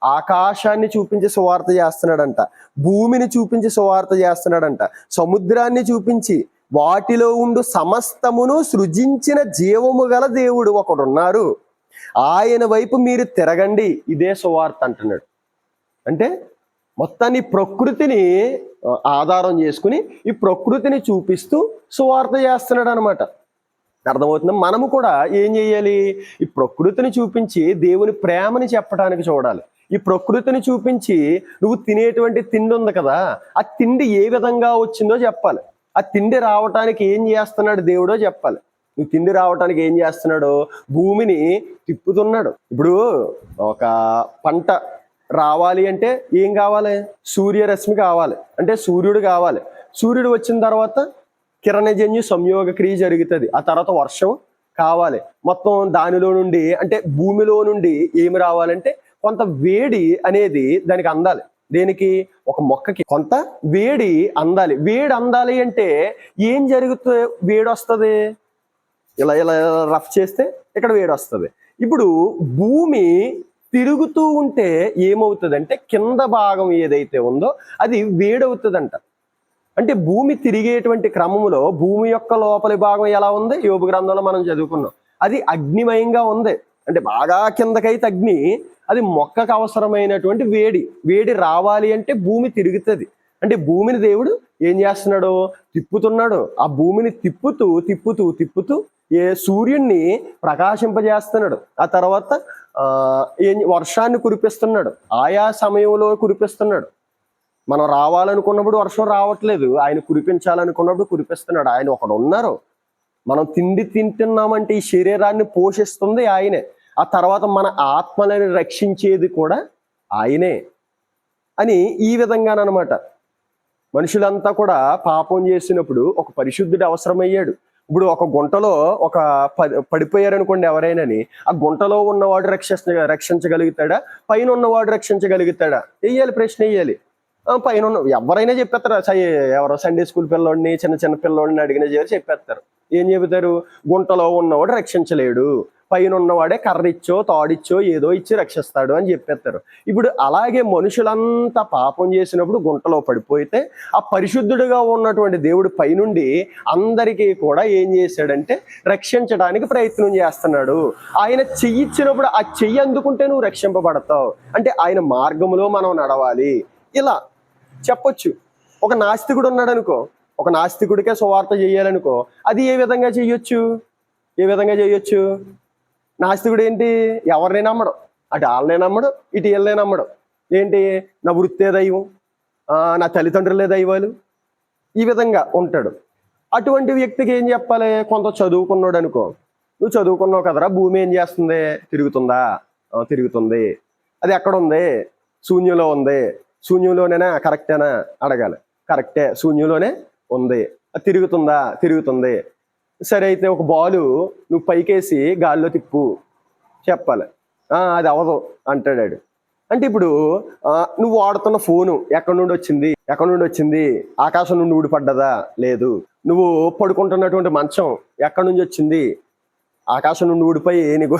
ఆకాశాన్ని చూపించి సువార్త చేస్తున్నాడంట, భూమిని చూపించి సువార్త చేస్తున్నాడంట, సముద్రాన్ని చూపించి వాటిలో ఉండు సమస్తమును సృజించిన జీవము గల దేవుడు ఒకడున్నారు, ఆయన వైపు మీరు తిరగండి, ఇదే సువార్త అంటున్నాడు. అంటే మొత్తాన్ని ప్రకృతిని ఆధారం చేసుకుని ఈ ప్రకృతిని చూపిస్తూ సువార్త చేస్తున్నాడు అనమాట. అర్థమవుతుంది? మనము కూడా ఏం చేయాలి? ఈ ప్రకృతిని చూపించి దేవుని ప్రేమని చెప్పడానికి చూడాలి. ఈ ప్రకృతిని చూపించి నువ్వు తినేటువంటి తిండి ఉంది కదా, ఆ తిండి ఏ విధంగా వచ్చిందో చెప్పాలి. ఆ తిండి రావటానికి ఏం చేస్తున్నాడు దేవుడో చెప్పాలి. నువ్వు తిండి రావటానికి ఏం చేస్తున్నాడు? భూమిని తిప్పుతున్నాడు. ఇప్పుడు ఒక పంట రావాలి అంటే ఏం కావాలి? సూర్యరశ్మి కావాలి, అంటే సూర్యుడు కావాలి. సూర్యుడు వచ్చిన తర్వాత కిరణజన్యు సంయోగ క్రియ జరుగుతుంది. ఆ తర్వాత వర్షం కావాలి. మొత్తం దానిలో నుండి అంటే భూమిలో నుండి ఏమి రావాలంటే కొంత వేడి అనేది దానికి అందాలి. దేనికి? ఒక మొక్కకి కొంత వేడి అందాలి. వేడి అందాలి అంటే ఏం జరుగుతుంది? వేడి వస్తుంది. ఇలా ఇలా రఫ్ చేస్తే ఇక్కడ వేడి వస్తుంది. ఇప్పుడు భూమి తిరుగుతూ ఉంటే ఏమవుతుందంటే కింద భాగం ఏదైతే ఉందో అది వేడవుతుందంట. అంటే భూమి తిరిగేటువంటి క్రమంలో భూమి యొక్క లోపలి భాగం ఎలా ఉంది? యోబు గ్రంథంలో మనం చదువుకున్నాం. అది అగ్నిమయంగా ఉంది. అంటే బాగా కిందకైతే అగ్ని, అది మొక్కకు అవసరమైనటువంటి వేడి రావాలి అంటే భూమి తిరుగుతుంది. అంటే భూమిని దేవుడు ఏం చేస్తున్నాడు? తిప్పుతున్నాడు. ఆ భూమిని తిప్పుతూ తిప్పుతూ తిప్పుతూ సూర్యుడిని ప్రకాశింపజేస్తున్నాడు. ఆ తర్వాత వర్షాన్ని కురిపిస్తున్నాడు. ఆయా సమయంలో కురిపిస్తున్నాడు. మనం రావాలనుకున్నప్పుడు వర్షం రావట్లేదు, ఆయన కురిపించాలనుకున్నప్పుడు కురిపిస్తున్నాడు. ఆయన ఒకడు ఉన్నారు. మనం తిండి తింటున్నామంటే ఈ శరీరాన్ని పోషిస్తుంది ఆయనే. ఆ తర్వాత మన ఆత్మలను రక్షించేది కూడా ఆయనే అని ఈ విధంగానమాట. మనుషులంతా కూడా పాపం చేసినప్పుడు ఒక పరిశుద్ధుడు అవసరమయ్యాడు. ఇప్పుడు ఒక గుంటలో ఒక పడిపోయారనుకోండి ఎవరైనాని, ఆ గుంటలో ఉన్నవాడు రక్షించగలుగుతాడా? పైన ఉన్నవాడు రక్షించగలుగుతాడా? వెయ్యాలి, ప్రశ్న వెయ్యాలి. పైన ఉన్న ఎవరైనా చెప్పేస్తారు. ఎవరో సండే స్కూల్ పిల్లోడిని, చిన్న చిన్న పిల్లోడిని అడిగిన చెప్పేస్తారు. ఏం చెబుతారు? గుంటలో ఉన్నవాడు రక్షించలేడు, పైన ఉన్నవాడే కర్రిచ్చో తాడిచ్చో ఏదో ఇచ్చి రక్షిస్తాడు అని చెప్పేస్తారు. ఇప్పుడు అలాగే మనుషులంతా పాపం చేసినప్పుడు గుంటలో పడిపోతే ఆ పరిశుద్ధుడుగా ఉన్నటువంటి దేవుడు పైనుండి అందరికీ కూడా ఏం చేశాడంటే రక్షించడానికి ప్రయత్నం చేస్తున్నాడు. ఆయన చెయ్యి ఇచ్చినప్పుడు ఆ చెయ్యి అందుకుంటే నువ్వు రక్షింపబడతావు. అంటే ఆయన మార్గంలో మనం నడవాలి. ఇలా చెప్పొచ్చు. ఒక నాస్తికుడు ఉన్నాడు అనుకో, ఒక నాస్తికుడికే సువార్త చేయాలనుకో, అది ఏ విధంగా చెయ్యొచ్చు? ఏ విధంగా చేయొచ్చు? నాస్తికుడు ఏంటి? ఎవరిని నమ్మడు, అటు వాళ్ళనే నమ్మడు, ఇటు వీళ్ళనే నమ్మడు. ఏంటి? నా వృత్తే దైవం, నా తల్లిదండ్రులే దైవాలు, ఈ విధంగా ఉంటాడు. అటువంటి వ్యక్తికి ఏం చెప్పాలి? కొంత చదువుకున్నాడు అనుకో, నువ్వు చదువుకున్నావు కదరా, భూమి ఏం చేస్తుంది? తిరుగుతుందా? తిరుగుతుంది. అది ఎక్కడ ఉంది? శూన్యంలో ఉంది. శూన్యంలోనేనా? కరెక్టేనా అడగాలి. కరెక్టే, శూన్యంలోనే ఉంది. అది తిరుగుతుందా? తిరుగుతుంది. సరే అయితే ఒక బాలు నువ్వు పైకేసి గాల్లో తిప్పు చెప్పాలి. అది అవదు అంటాడు. అంటే ఇప్పుడు నువ్వు వాడుతున్న ఫోను ఎక్కడి నుండి వచ్చింది? ఎక్కడి నుండి వచ్చింది? ఆకాశం నుండి ఊడిపడ్డదా? లేదు. నువ్వు పడుకుంటున్నటువంటి మంచం ఎక్కడి నుంచి వచ్చింది? ఆకాశం నుండి ఊడిపోయి నీకు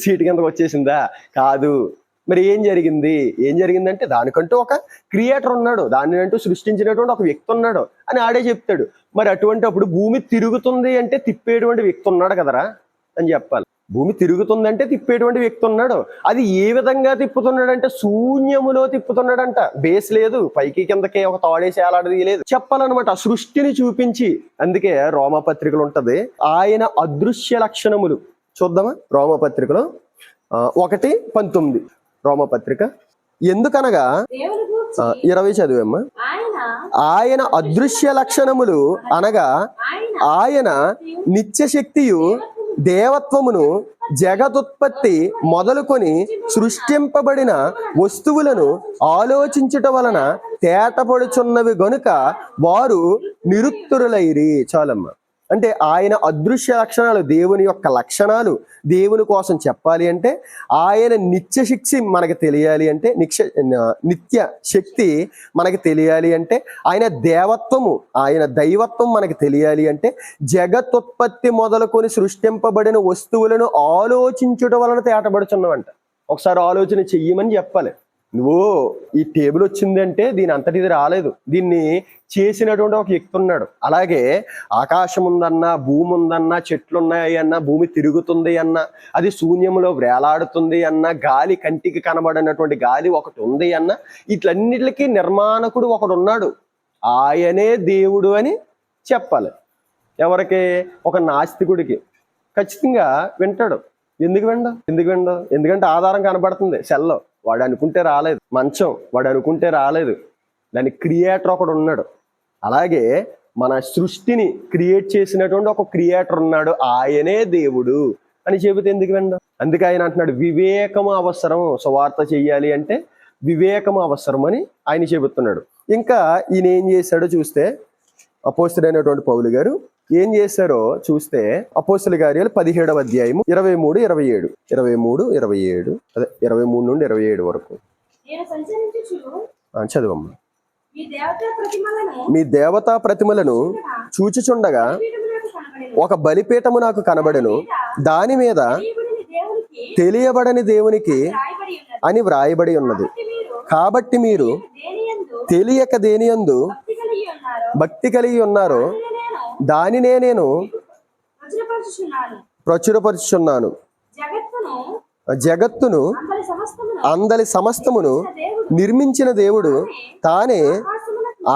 సీటు కిందకు వచ్చేసిందా? కాదు. మరి ఏం జరిగింది? ఏం జరిగిందంటే దానికంటూ ఒక క్రియేటర్ ఉన్నాడు, దాన్ని అంటూ సృష్టించినటువంటి ఒక వ్యక్తి ఉన్నాడు అని ఆడే చెప్తాడు. మరి అటువంటి అప్పుడు భూమి తిరుగుతుంది అంటే తిప్పేటువంటి వ్యక్తి ఉన్నాడు కదరా అని చెప్పాలి. భూమి తిరుగుతుందంటే తిప్పేటువంటి వ్యక్తి ఉన్నాడు. అది ఏ విధంగా తిప్పుతున్నాడంటే శూన్యములో తిప్పుతున్నాడంట. బేస్ లేదు, పైకి కిందకి ఒక తాడేసి అలాంటిది లేదు, చెప్పాలన్నమాట. సృష్టిని చూపించి, అందుకే రోమపత్రికలు ఉంటది ఆయన అదృశ్య లక్షణములు. చూద్దామా రోమపత్రికలో 1:19 రోమపత్రిక. ఎందుకనగా 20 చదివమ్మా. ఆయన అదృశ్య లక్షణములు అనగా ఆయన నిత్య శక్తియు దేవత్వమును జగదుత్పత్తి మొదలుకొని సృష్టింపబడిన వస్తువులను ఆలోచించుట వలన తేటపడుచున్నవి గనుక వారు నిరుత్తరులైరి. చాలమ్మా. అంటే ఆయన అదృశ్య లక్షణాలు, దేవుని యొక్క లక్షణాలు దేవుని కోసం చెప్పాలి అంటే, ఆయన నిత్య శక్తి మనకి తెలియాలి అంటే, నిత్య శక్తి మనకి తెలియాలి అంటే, ఆయన దేవత్వము, ఆయన దైవత్వం మనకి తెలియాలి అంటే, జగత్తుత్పత్తి మొదలుకొని సృష్టింపబడిన వస్తువులను ఆలోచించుట వలన తేటపడుచున్నవంట. ఒకసారి ఆలోచన చెయ్యమని చెప్పాలి. నువ్వు ఈ టేబుల్ వచ్చిందంటే దీని అంతటిది రాలేదు, దీన్ని చేసినటువంటి ఒక వ్యక్తి ఉన్నాడు. అలాగే ఆకాశం ఉందన్నా, భూమి ఉందన్నా, చెట్లు ఉన్నాయి అన్నా, భూమి తిరుగుతుంది అన్నా, అది శూన్యంలో వేలాడుతుంది అన్నా, గాలి కంటికి కనబడినటువంటి గాలి ఒకటి ఉంది అన్నా, ఇట్లన్నిటికీ నిర్మాణకుడు ఒకడు ఉన్నాడు, ఆయనే దేవుడు అని చెప్పాలి. ఎవరికి? ఒక నాస్తికుడికి ఖచ్చితంగా వింటాడు. ఎందుకు విండు? ఎందుకంటే ఆధారం కనబడుతుంది. సెల్లో వాడు అనుకుంటే రాలేదు, మంచం వాడు అనుకుంటే రాలేదు, దాని క్రియేటర్ ఒకడు ఉన్నాడు. అలాగే మన సృష్టిని క్రియేట్ చేసినటువంటి ఒక క్రియేటర్ ఉన్నాడు, ఆయనే దేవుడు అని చెబితే ఎందుకు విండం? అందుకే ఆయన అంటున్నాడు వివేకము అవసరం, సువార్త చెయ్యాలి అంటే వివేకము అవసరం అని ఆయన చెబుతున్నాడు. ఇంకా ఈయన ఏం చేశాడో చూస్తే, అపోస్తలుడైనటువంటి పౌలు గారు ఏం చేశారో చూస్తే, అపోస్తల కార్యాలు 17వ అధ్యాయము 23-27 అదే 23 నుండి 27 వరకు చదవమ్మా. మీ దేవతా ప్రతిమలను చూచుచుండగా ఒక బలిపీఠము నాకు కనబడెను, దాని మీద తెలియబడని దేవునికి అని వ్రాయబడి ఉన్నది. కాబట్టి మీరు తెలియక దేనియందు భక్తి కలిగి ఉన్నారో దానినే నేను ప్రచురపరుచుచున్నాను. జగత్తును అందలి సమస్తమును నిర్మించిన దేవుడు తానే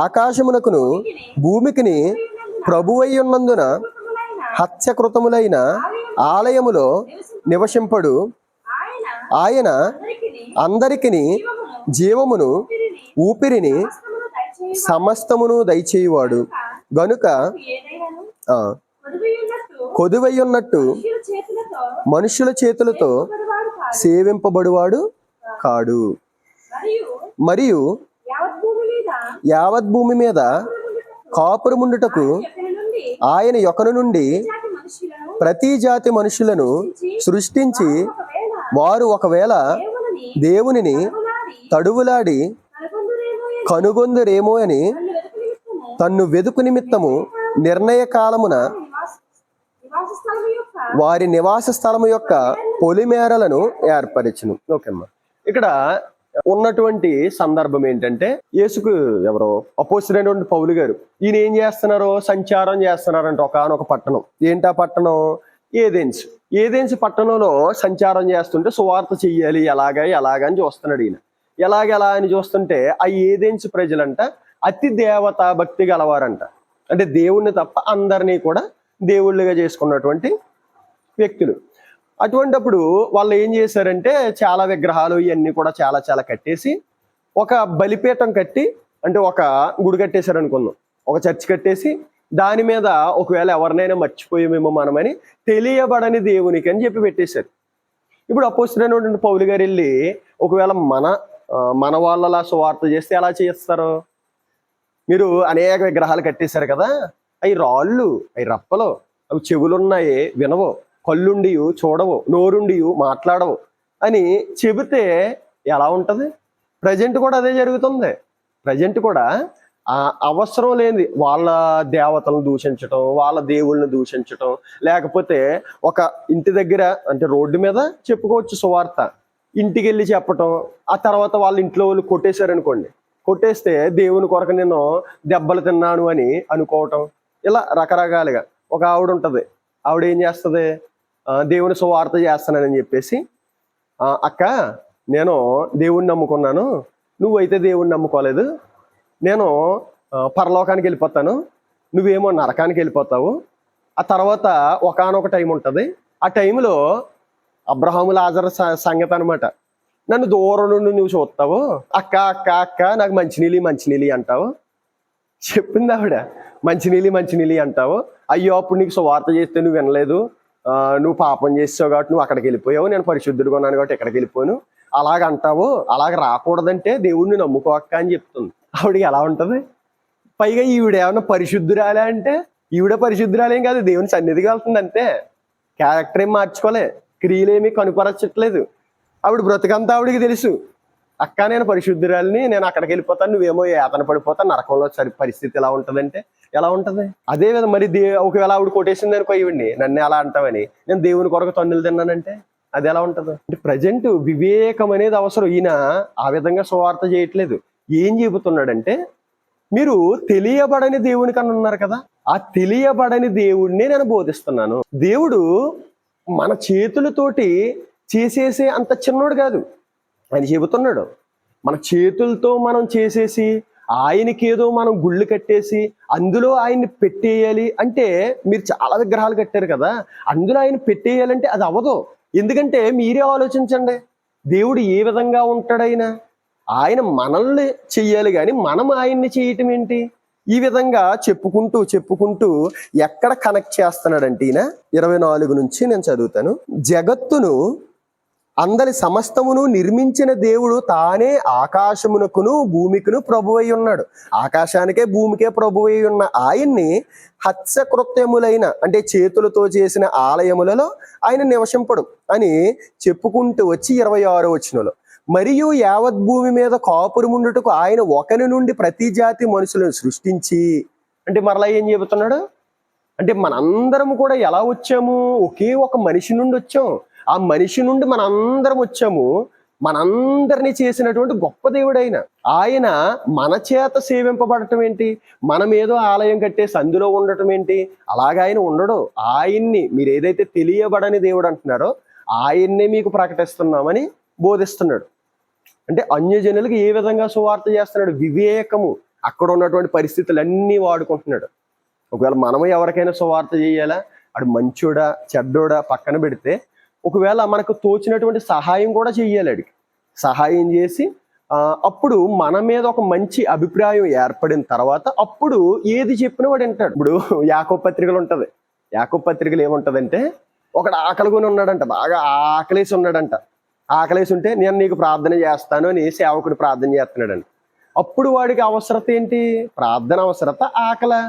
ఆకాశమునకును భూమికిని ప్రభువై ఉన్నందున హత్యకృతములైన ఆలయములో నివసింపడు. ఆయన అందరికిని జీవమును ఊపిరిని సమస్తమును దయచేయువాడు గనుక కొదువయ్యున్నట్టు మనుషుల చేతులతో సేవింపబడువాడు కాడు. మరియు యావత్ భూమి మీద కాపురముండుటకు ఆయన యొకను నుండి ప్రతి జాతి మనుషులను సృష్టించి, వారు ఒకవేళ దేవునిని తడువులాడి కనుగొందురేమో అని తన్ను వెదుకు నిమిత్తము నిర్ణయ కాలమున వారి నివాస స్థలము యొక్క పొలిమేరలను ఏర్పరచును. ఓకేమ్మా. ఇక్కడ ఉన్నటువంటి సందర్భం ఏంటంటే, యేసుకు ఎవరో అపోస్తలుడైనటువంటి పౌలు గారు ఈయన ఏం చేస్తున్నారు? సంచారం చేస్తున్నారంట ఒకానొక పట్టణం. ఏంటా పట్టణం? ఏథెన్స్ పట్టణంలో సంచారం చేస్తుంటే సువార్త చెయ్యాలి ఎలాగా అని చూస్తున్నాడు ఈయన. ఎలాగెలా అని చూస్తుంటే ఆ ఏథెన్స్ ప్రజలంట అతి దేవతా భక్తి గలవారంట. అంటే దేవుణ్ణి తప్ప అందరినీ కూడా దేవుళ్ళుగా చేసుకున్నటువంటి వ్యక్తులు. అటువంటిప్పుడు వాళ్ళు ఏం చేశారంటే చాలా విగ్రహాలు ఇవన్నీ కూడా చాలా కట్టేసి ఒక బలిపీఠం కట్టి, అంటే ఒక గుడి కట్టేశారు అనుకుందాం, ఒక చర్చ్ కట్టేసి దాని మీద ఒకవేళ ఎవరినైనా మర్చిపోయామేమో మనమని తెలియబడని దేవునికి అని చెప్పి పెట్టేశారు. ఇప్పుడు అపోస్తలుడైనటువంటి పౌలు గారు వెళ్ళి ఒకవేళ మన వాళ్ళలా సువార్త చేస్తే ఎలా చేస్తారు? మీరు అనేక విగ్రహాలు కట్టేశారు కదా, అవి రాళ్ళు, అవి రప్పలు, అవి చెవులున్నాయి వినవు, కళ్ళుండి చూడవు, నోరుండి మాట్లాడవు అని చెబితే ఎలా ఉంటుంది? ప్రజెంట్ కూడా అదే జరుగుతుంది. ప్రజెంట్ కూడా ఆ అవసరం లేని వాళ్ళ దేవతలను దూషించటం, వాళ్ళ దేవుళ్ళని దూషించటం, లేకపోతే ఒక ఇంటి దగ్గర అంటే రోడ్డు మీద చెప్పుకోవచ్చు సువార్త, ఇంటికి వెళ్ళి చెప్పటం, ఆ తర్వాత వాళ్ళ ఇంట్లో వాళ్ళు కొట్టేశారనుకోండి, కొట్టేస్తే దేవుని కొరకు నేను దెబ్బలు తిన్నాను అని అనుకోవటం, ఇలా రకరకాలుగా. ఒక ఆవిడ ఉంటుంది, ఆవిడ ఏం చేస్తుంది? దేవుని సువార్త చేస్తానని చెప్పేసి, అక్క నేను దేవుణ్ణి నమ్ముకున్నాను, నువ్వైతే దేవుణ్ణి నమ్ముకోలేదు, నేను పరలోకానికి వెళ్ళిపోతాను, నువ్వేమో నరకానికి వెళ్ళిపోతావు, ఆ తర్వాత ఒకానొక టైం ఉంటుంది, ఆ టైంలో అబ్రహాము లాజరు సంగతి అనమాట, నన్ను దూరం నుండి నువ్వు చూస్తావు, అక్క అక్క అక్క నాకు మంచినీళ్ళు అంటావు. చెప్పింది ఆవిడ, మంచినీళ్ళు అంటావు, అయ్యో అప్పుడు నీకు సువార్త చేస్తే నువ్వు వినలేదు, నువ్వు పాపం చేసావు కాబట్టి నువ్వు అక్కడికి వెళ్ళిపోయావు, నేను పరిశుద్ధుడిగా ఉన్నాను కాబట్టి ఎక్కడికి వెళ్ళిపోయాను, అలాగంటావు, అలాగ రాకూడదంటే దేవుడిని నమ్ముకోక్క అని చెప్తుంది. ఆవిడకి ఎలా ఉంటుంది? పైగా ఈవిడ ఏమన్నా పరిశుద్ధురాలే అంటే, ఈవిడ పరిశుద్ధురాలేం కాదు, దేవుని సన్నిధికి వెళ్తుంది అంతే, క్యారెక్టర్ ఏం మార్చుకోలే, క్రియలేమీ కనుపరచట్లేదు. ఆవిడ బ్రతుకంతా ఆవిడికి తెలుసు, అక్క నేను పరిశుద్ధురాలిని, నేను అక్కడికి వెళ్ళిపోతాను, నువ్వేమో యాతన పడిపోతాను, నరకంలో పరిస్థితి ఎలా ఉంటుందంటే ఎలా ఉంటుంది? అదే విధంగా మరి ఒకవేళ ఆవిడ కొట్టేసింది అనుకో ఈవిడ్ని, నన్ను ఎలా అంటావని, నేను దేవుని కొరకు తన్నులు తిన్నానంటే అది ఎలా ఉంటుంది? అంటే ప్రజెంట్ వివేకం అనేది అవసరం. ఈయన ఆ విధంగా సువార్త చేయట్లేదు. ఏం చెబుతున్నాడంటే, మీరు తెలియబడని దేవుని కన్నా ఉన్నారు కదా, ఆ తెలియబడని దేవుడిని నేను బోధిస్తున్నాను. దేవుడు మన చేతులతోటి చేసేసే అంత చిన్నోడు కాదు. ఆయన చెబుతున్నాడు, మన చేతులతో మనం చేసేసి ఆయనకేదో మనం గుళ్ళు కట్టేసి అందులో ఆయన్ని పెట్టేయాలి అంటే, మీరు చాలా విగ్రహాలు కట్టారు కదా, అందులో ఆయన పెట్టేయాలంటే అది అవ్వదు. ఎందుకంటే మీరే ఆలోచించండి, దేవుడు ఏ విధంగా ఉంటాడైనా, ఆయన మనల్ని చెయ్యాలి కానీ మనం ఆయన్ని చేయటం ఏంటి? ఈ విధంగా చెప్పుకుంటూ ఎక్కడ కనెక్ట్ చేస్తున్నాడంటే ఈయన 24 నుంచి నేను చదువుతాను. జగత్తును అందరి సమస్తమును నిర్మించిన దేవుడు తానే ఆకాశమునకును భూమికును ప్రభువై ఉన్నాడు. ఆకాశానికే భూమికే ప్రభువై ఉన్న ఆయన్ని హత్సకృత్యములైన అంటే చేతులతో చేసిన ఆలయములలో ఆయన నివసింపడు అని చెప్పుకుంటూ వచ్చి 26వ వచనంలో, మరియు యావత్ భూమి మీద కాపురముండుటకు ఆయన ఒకని నుండి ప్రతి జాతి మనుషులను సృష్టించి, అంటే మరలా ఏం చెబుతున్నాడు అంటే, మనందరం కూడా ఎలా వచ్చాము? ఒకే ఒక మనిషి నుండి వచ్చాం. ఆ మనిషి నుండి మనందరం వచ్చాము. మనందరినీ చేసినటువంటి గొప్ప దేవుడైన ఆయన మన చేత సేవింపబడటం ఏంటి? మనం ఏదో ఆలయం కట్టేసి అందులో ఉండటం ఏంటి? అలాగ ఆయన ఉండడు. ఆయన్ని మీరు ఏదైతే తెలియబడని దేవుడు అంటున్నారో ఆయన్నే మీకు ప్రకటిస్తున్నామని బోధిస్తున్నాడు. అంటే అన్యజనులకు ఏ విధంగా సువార్త చేస్తున్నాడు? వివేకము, అక్కడ ఉన్నటువంటి పరిస్థితులన్నీ వాడుకుంటున్నాడు. ఒకవేళ మనము ఎవరికైనా సువార్త చేయాలా, అడు మంచోడా చెడ్డోడా పక్కన పెడితే, ఒకవేళ మనకు తోచినటువంటి సహాయం కూడా చెయ్యాలి. అడిగి సహాయం చేసి అప్పుడు మన మీద ఒక మంచి అభిప్రాయం ఏర్పడిన తర్వాత అప్పుడు ఏది చెప్పినా వాడు వింటాడు. ఇప్పుడు యాకోబు పత్రికలు ఉంటుంది. యాకోబు పత్రికలు ఏముంటదంటే, ఒకడు ఆకలికొని ఉన్నాడంట, బాగా ఆకలేసి ఉన్నాడంట. ఆకలేసి ఉంటే నేను నీకు ప్రార్థన చేస్తాను అని సేవకుడు ప్రార్థన చేస్తున్నాడంట. అప్పుడు వాడికి అవసరత ఏంటి? ప్రార్థన అవసరత, ఆకలి.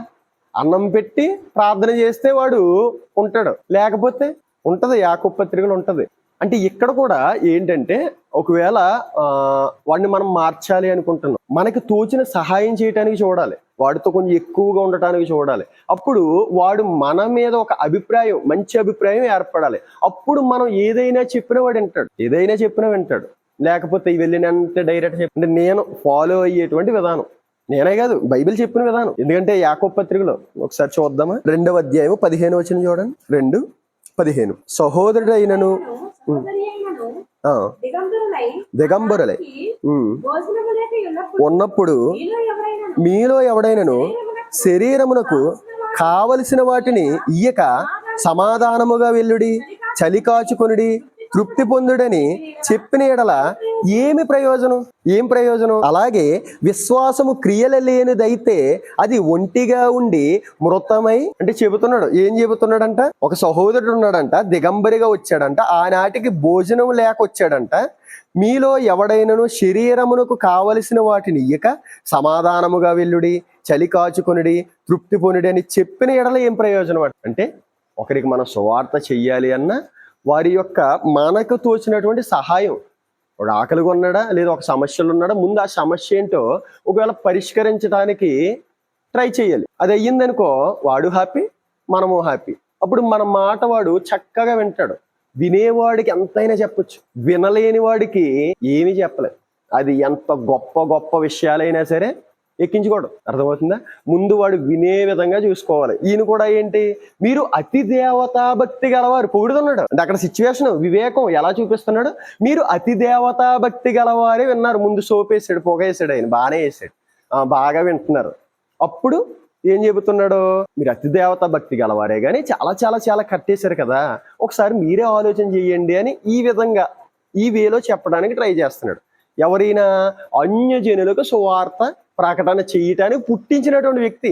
అన్నం పెట్టి ప్రార్థన చేస్తే వాడు ఉంటాడు, లేకపోతే ఉంటది. యాకోబు పత్రికలు ఉంటది. అంటే ఇక్కడ కూడా ఏంటంటే, ఒకవేళ వాడిని మనం మార్చాలి అనుకుంటున్నాం, మనకి తోచిన సహాయం చేయడానికి చూడాలి, వాడితో కొంచెం ఎక్కువగా ఉండటానికి చూడాలి. అప్పుడు వాడు మన మీద ఒక అభిప్రాయం, మంచి అభిప్రాయం ఏర్పడాలి. అప్పుడు మనం ఏదైనా చెప్పినా వాడు వింటాడు, ఏదైనా చెప్పినా వింటాడు. లేకపోతే వెళ్ళినంటే డైరెక్ట్ అంటే నేను ఫాలో అయ్యేటువంటి విధానం, నేనే కాదు బైబిల్ చెప్పిన విధానం. ఎందుకంటే యాకోబు పత్రికలో ఒకసారి చూద్దామా, 2వ అధ్యాయం 15 వచనం చూడండి. 2:15 సహోదరుడైనను దిగంబరులై ఉన్నప్పుడు మీలో ఎవడైనను శరీరమునకు కావలసిన వాటిని ఇయ్యక సమాధానముగా వెళ్ళుడి, చలి కాచుకొనుడి, తృప్తి పొందుడని చెప్పిన ఎడల ఏం ప్రయోజనం? అలాగే విశ్వాసము క్రియలు లేనిదైతే అది ఒంటిగా ఉండి మృతమై, అంటే చెబుతున్నాడు. ఏం చెబుతున్నాడంట? ఒక సహోదరుడు ఉన్నాడంట, దిగంబరిగా వచ్చాడంట, ఆనాటికి భోజనం లేక వచ్చాడంట. మీలో ఎవడైనను శరీరమునకు కావలసిన వాటిని ఇయ్యక సమాధానముగా వెళ్ళుడి, చలి కాచుకొనుడి, తృప్తి పొందుడి అని చెప్పిన ఎడల ఏం ప్రయోజనం అంటే, ఒకరికి మనం సువార్త చెయ్యాలి అన్నా వారి యొక్క మనకు తోచినటువంటి సహాయం, వాడు ఆకలిగా ఉన్నాడా లేదా ఒక సమస్యలు ఉన్నాడా, ముందు ఆ సమస్య ఏంటో ఒకవేళ పరిష్కరించడానికి ట్రై చేయాలి. అది అయ్యిందనుకో వాడు హ్యాపీ, మనము హ్యాపీ. అప్పుడు మన మాట వాడు చక్కగా వింటాడు. వినేవాడికి ఎంతైనా చెప్పొచ్చు, వినలేని వాడికి ఏమీ చెప్పలేదు. అది ఎంత గొప్ప విషయాలైనా సరే ఎక్కించుకోవడం. అర్థమవుతుందా? ముందు వాడు వినే విధంగా చూసుకోవాలి. ఈయన కూడా ఏంటి, మీరు అతి దేవతా భక్తి గలవారు పొగుడుతున్నాడు. అంటే అక్కడ సిచ్యువేషన్ వివేకం ఎలా చూపిస్తున్నాడు, మీరు అతి దేవతా భక్తి గలవారే విన్నారు. ముందు సోపేసాడు, పొగేసాడు, ఆయన బాగానే వేసాడు, బాగా వింటున్నారు. అప్పుడు ఏం చెబుతున్నాడు, మీరు అతి దేవతా భక్తి గలవారే కానీ చాలా చాలా చాలా కట్టేశారు కదా, ఒకసారి మీరే ఆలోచన చేయండి అని ఈ విధంగా ఈ వేలో చెప్పడానికి ట్రై చేస్తున్నాడు. ఎవరైనా అన్యజనులకు సువార్త ప్రకటన చేయటానికి పుట్టించినటువంటి వ్యక్తి.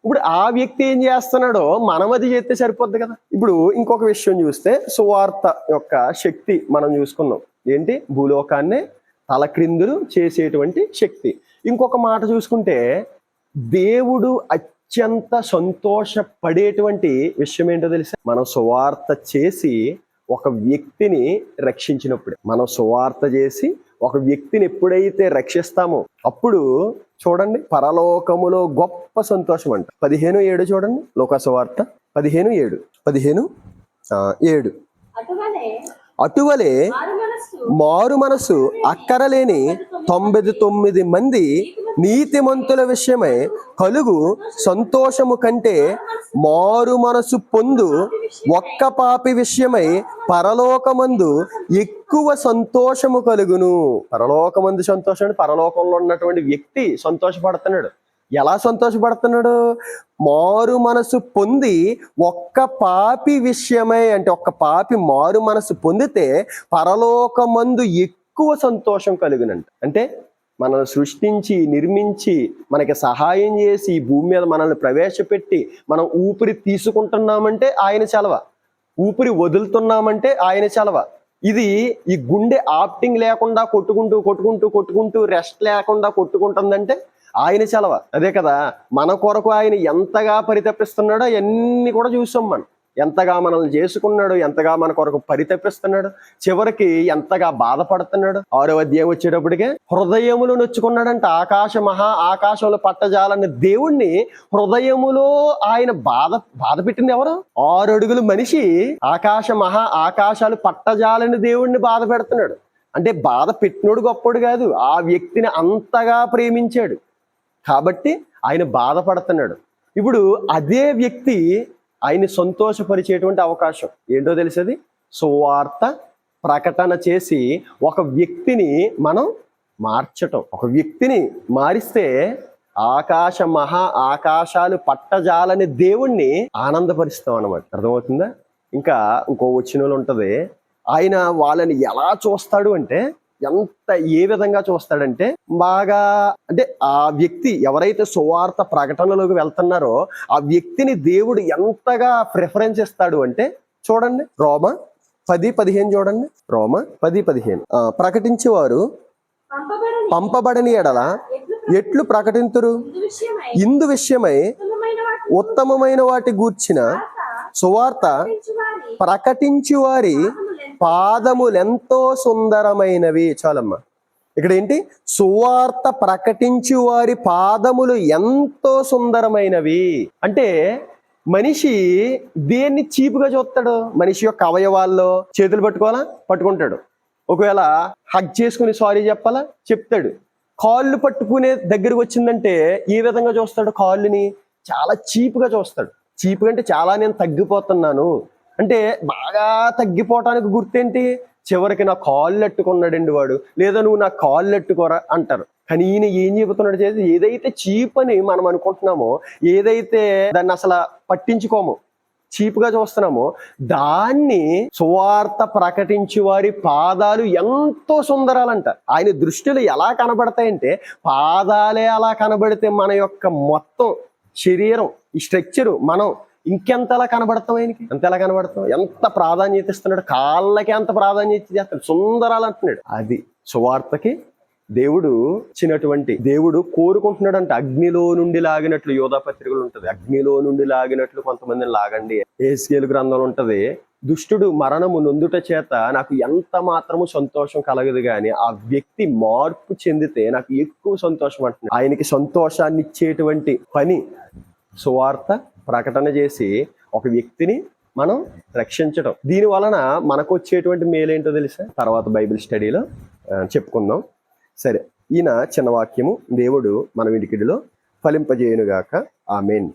ఇప్పుడు ఆ వ్యక్తి ఏం చేస్తున్నాడో మనం అది చేస్తే సరిపోద్ది కదా. ఇప్పుడు ఇంకొక విషయం చూస్తే సువార్త యొక్క శక్తి మనం చూసుకున్నాం. ఏంటి, భూలోకాన్ని తలక్రిందులు చేసేటువంటి శక్తి. ఇంకొక మాట చూసుకుంటే దేవుడు అత్యంత సంతోషపడేటువంటి విషయం ఏంటో తెలుసా, మనం సువార్త చేసి ఒక వ్యక్తిని రక్షించినప్పుడే. మనం సువార్త చేసి ఒక వ్యక్తిని ఎప్పుడైతే రక్షిస్తామో అప్పుడు చూడండి పరలోకములో గొప్ప సంతోషం అంట. 15:7 చూడండి, లోకాసువార్త 15:7. అటువలే మారు మనసు అక్కరలేని 99 మంది నీతిమంతుల విషయమై కలుగు సంతోషము కంటే మారు మనసు పొందు ఒక్క పాపి విషయమై పరలోకమందు ఎక్కువ సంతోషము కలుగును. పరలోకమందు సంతోషం అంటే పరలోకంలో ఉన్నటువంటి వ్యక్తి సంతోషపడుతున్నాడు. ఎలా సంతోషపడుతున్నాడు, మారు మనసు పొంది ఒక్క పాపి విషయమై, అంటే ఒక్క పాపి మారు మనసు పొందితే పరలోకమందు ఎక్కువ సంతోషం కలుగునంట. అంటే మనల్ని సృష్టించి నిర్మించి మనకి సహాయం చేసి ఈ భూమి మీద మనల్ని ప్రవేశపెట్టి మనం ఊపిరి తీసుకుంటున్నామంటే ఆయన చలవ, ఊపిరి వదులుతున్నామంటే ఆయన చలవ. ఇది ఈ గుండె ఆప్టింగ్ లేకుండా కొట్టుకుంటూ రెస్ట్ లేకుండా కొట్టుకుంటుందంటే ఆయన చలవ. అదే కదా, మన కొరకు ఆయన ఎంతగా పరితపిస్తున్నాడో అవన్నీ కూడా చూసాం. మనం ఎంతగా మనల్ని చేసుకున్నాడు, ఎంతగా మన కొరకు పరితపిస్తున్నాడు, చివరికి ఎంతగా బాధపడుతున్నాడు. 6వ అధ్యాయం వచ్చేటప్పటికే హృదయములు నొచ్చుకున్నాడంట. ఆకాశంలో పట్టజాలని దేవుణ్ణి హృదయములో ఆయన బాధ పెట్టింది ఎవరు, 6 అడుగుల మనిషి ఆకాశాలు పట్టజాలని దేవుణ్ణి బాధ పెడుతున్నాడు. అంటే బాధ పెట్టినోడు గొప్పోడు కాదు, ఆ వ్యక్తిని అంతగా ప్రేమించాడు కాబట్టి ఆయన బాధపడుతున్నాడు. ఇప్పుడు అదే వ్యక్తి ఆయన్ని సంతోషపరిచేటువంటి అవకాశం ఏంటో తెలిసేది, సువార్త ప్రకటన చేసి ఒక వ్యక్తిని మనం మార్చటం. ఒక వ్యక్తిని మారిస్తే ఆకాశాలు పట్టజాలని దేవుణ్ణి ఆనందపరుస్తాం అన్నమాట. అర్థమవుతుందా? ఇంకా ఇంకో వచనంలో ఉంటది, ఆయన వాళ్ళని ఎలా చూస్తాడు అంటే ఏ విధంగా చూస్తాడంటే బాగా, అంటే ఆ వ్యక్తి ఎవరైతే సువార్త ప్రకటనలోకి వెళ్తున్నారో ఆ వ్యక్తిని దేవుడు ఎంతగా ప్రిఫరెన్స్ ఇస్తాడు అంటే చూడండి, రోమా 10:15 చూడండి. రోమా 10:15 ప్రకటించేవారు పంపబడని ఎడల ఎట్లు ప్రకటింతురు, ఇందు విషయమై ఉత్తమమైన వాటి గూర్చిన సువార్త ప్రకటించు వారి పాదములెంతో సుందరమైనవి. చాలమ్మా, ఇక్కడ ఏంటి, సువార్త ప్రకటించు వారి పాదములు ఎంతో సుందరమైనవి. అంటే మనిషి దేన్ని చీపుగా చూస్తాడు, మనిషి యొక్క అవయవాల్లో చేతులు పట్టుకుంటాడు, ఒకవేళ హగ్ చేసుకుని సారీ చెప్పాలా చెప్తాడు. కాళ్ళు పట్టుకునే దగ్గరకు వచ్చిందంటే ఏ విధంగా చూస్తాడు, కాళ్ళని చాలా చీపుగా చూస్తాడు. చీపు అంటే చాలా నేను తగ్గిపోతున్నాను అంటే బాగా తగ్గిపోవటానికి గుర్తేంటి, చివరికి నా కాళ్ళు అట్టుకున్నాడండి వాడు, లేదా నువ్వు నా కాళ్ళు అట్టుకోరా అంటారు. కానీ ఈయన ఏం చెబుతున్నాడు చేసి, ఏదైతే చీప్ అని మనం అనుకుంటున్నామో, ఏదైతే దాన్ని అసలు పట్టించుకోమో, చీప్గా చూస్తున్నామో, దాన్ని సువార్త ప్రకటించే వారి పాదాలు ఎంతో సుందరాలంట. ఆయన దృష్టిలో ఎలా కనబడతాయంటే పాదాలే అలా కనబడితే మన యొక్క మొత్తం శరీరం ఈ స్ట్రక్చరు మనం ఇంకెంతలా కనబడతాం, ఆయనకి అంతలా కనబడతాం. ఎంత ప్రాధాన్యత ఇస్తున్నాడు, కాళ్ళకి ఎంత ప్రాధాన్యత చేస్తాడు, సుందరాలు అంటున్నాడు. అది సువార్తకి దేవుడు ఇచ్చినటువంటి, దేవుడు కోరుకుంటున్నాడు. అగ్నిలో నుండి లాగినట్లు యోధా పత్రికలు ఉంటది, అగ్నిలో నుండి లాగినట్లు కొంతమందిని లాగండి. ఎహెజ్కేలు గ్రంథంలో ఉంటది, దుష్టుడు మరణము నొందుట చేత నాకు ఎంత మాత్రము సంతోషం కలగదు కానీ ఆ వ్యక్తి మార్పు చెందితే నాకు ఎక్కువ సంతోషం అంటున్నాడు. ఆయనకి సంతోషాన్ని ఇచ్చేటువంటి పని సువార్త ప్రకటన చేసి ఒక వ్యక్తిని మనం రక్షించడం. దీని వలన మనకు వచ్చేటువంటి మేలేంటో తెలుసా, తర్వాత బైబిల్ స్టడీలో చెప్పుకుందాం. సరే, ఈయన చిన్న వాక్యము దేవుడు మన వినికిడిలో ఫలింపజేయునుగాక. ఆమేన్.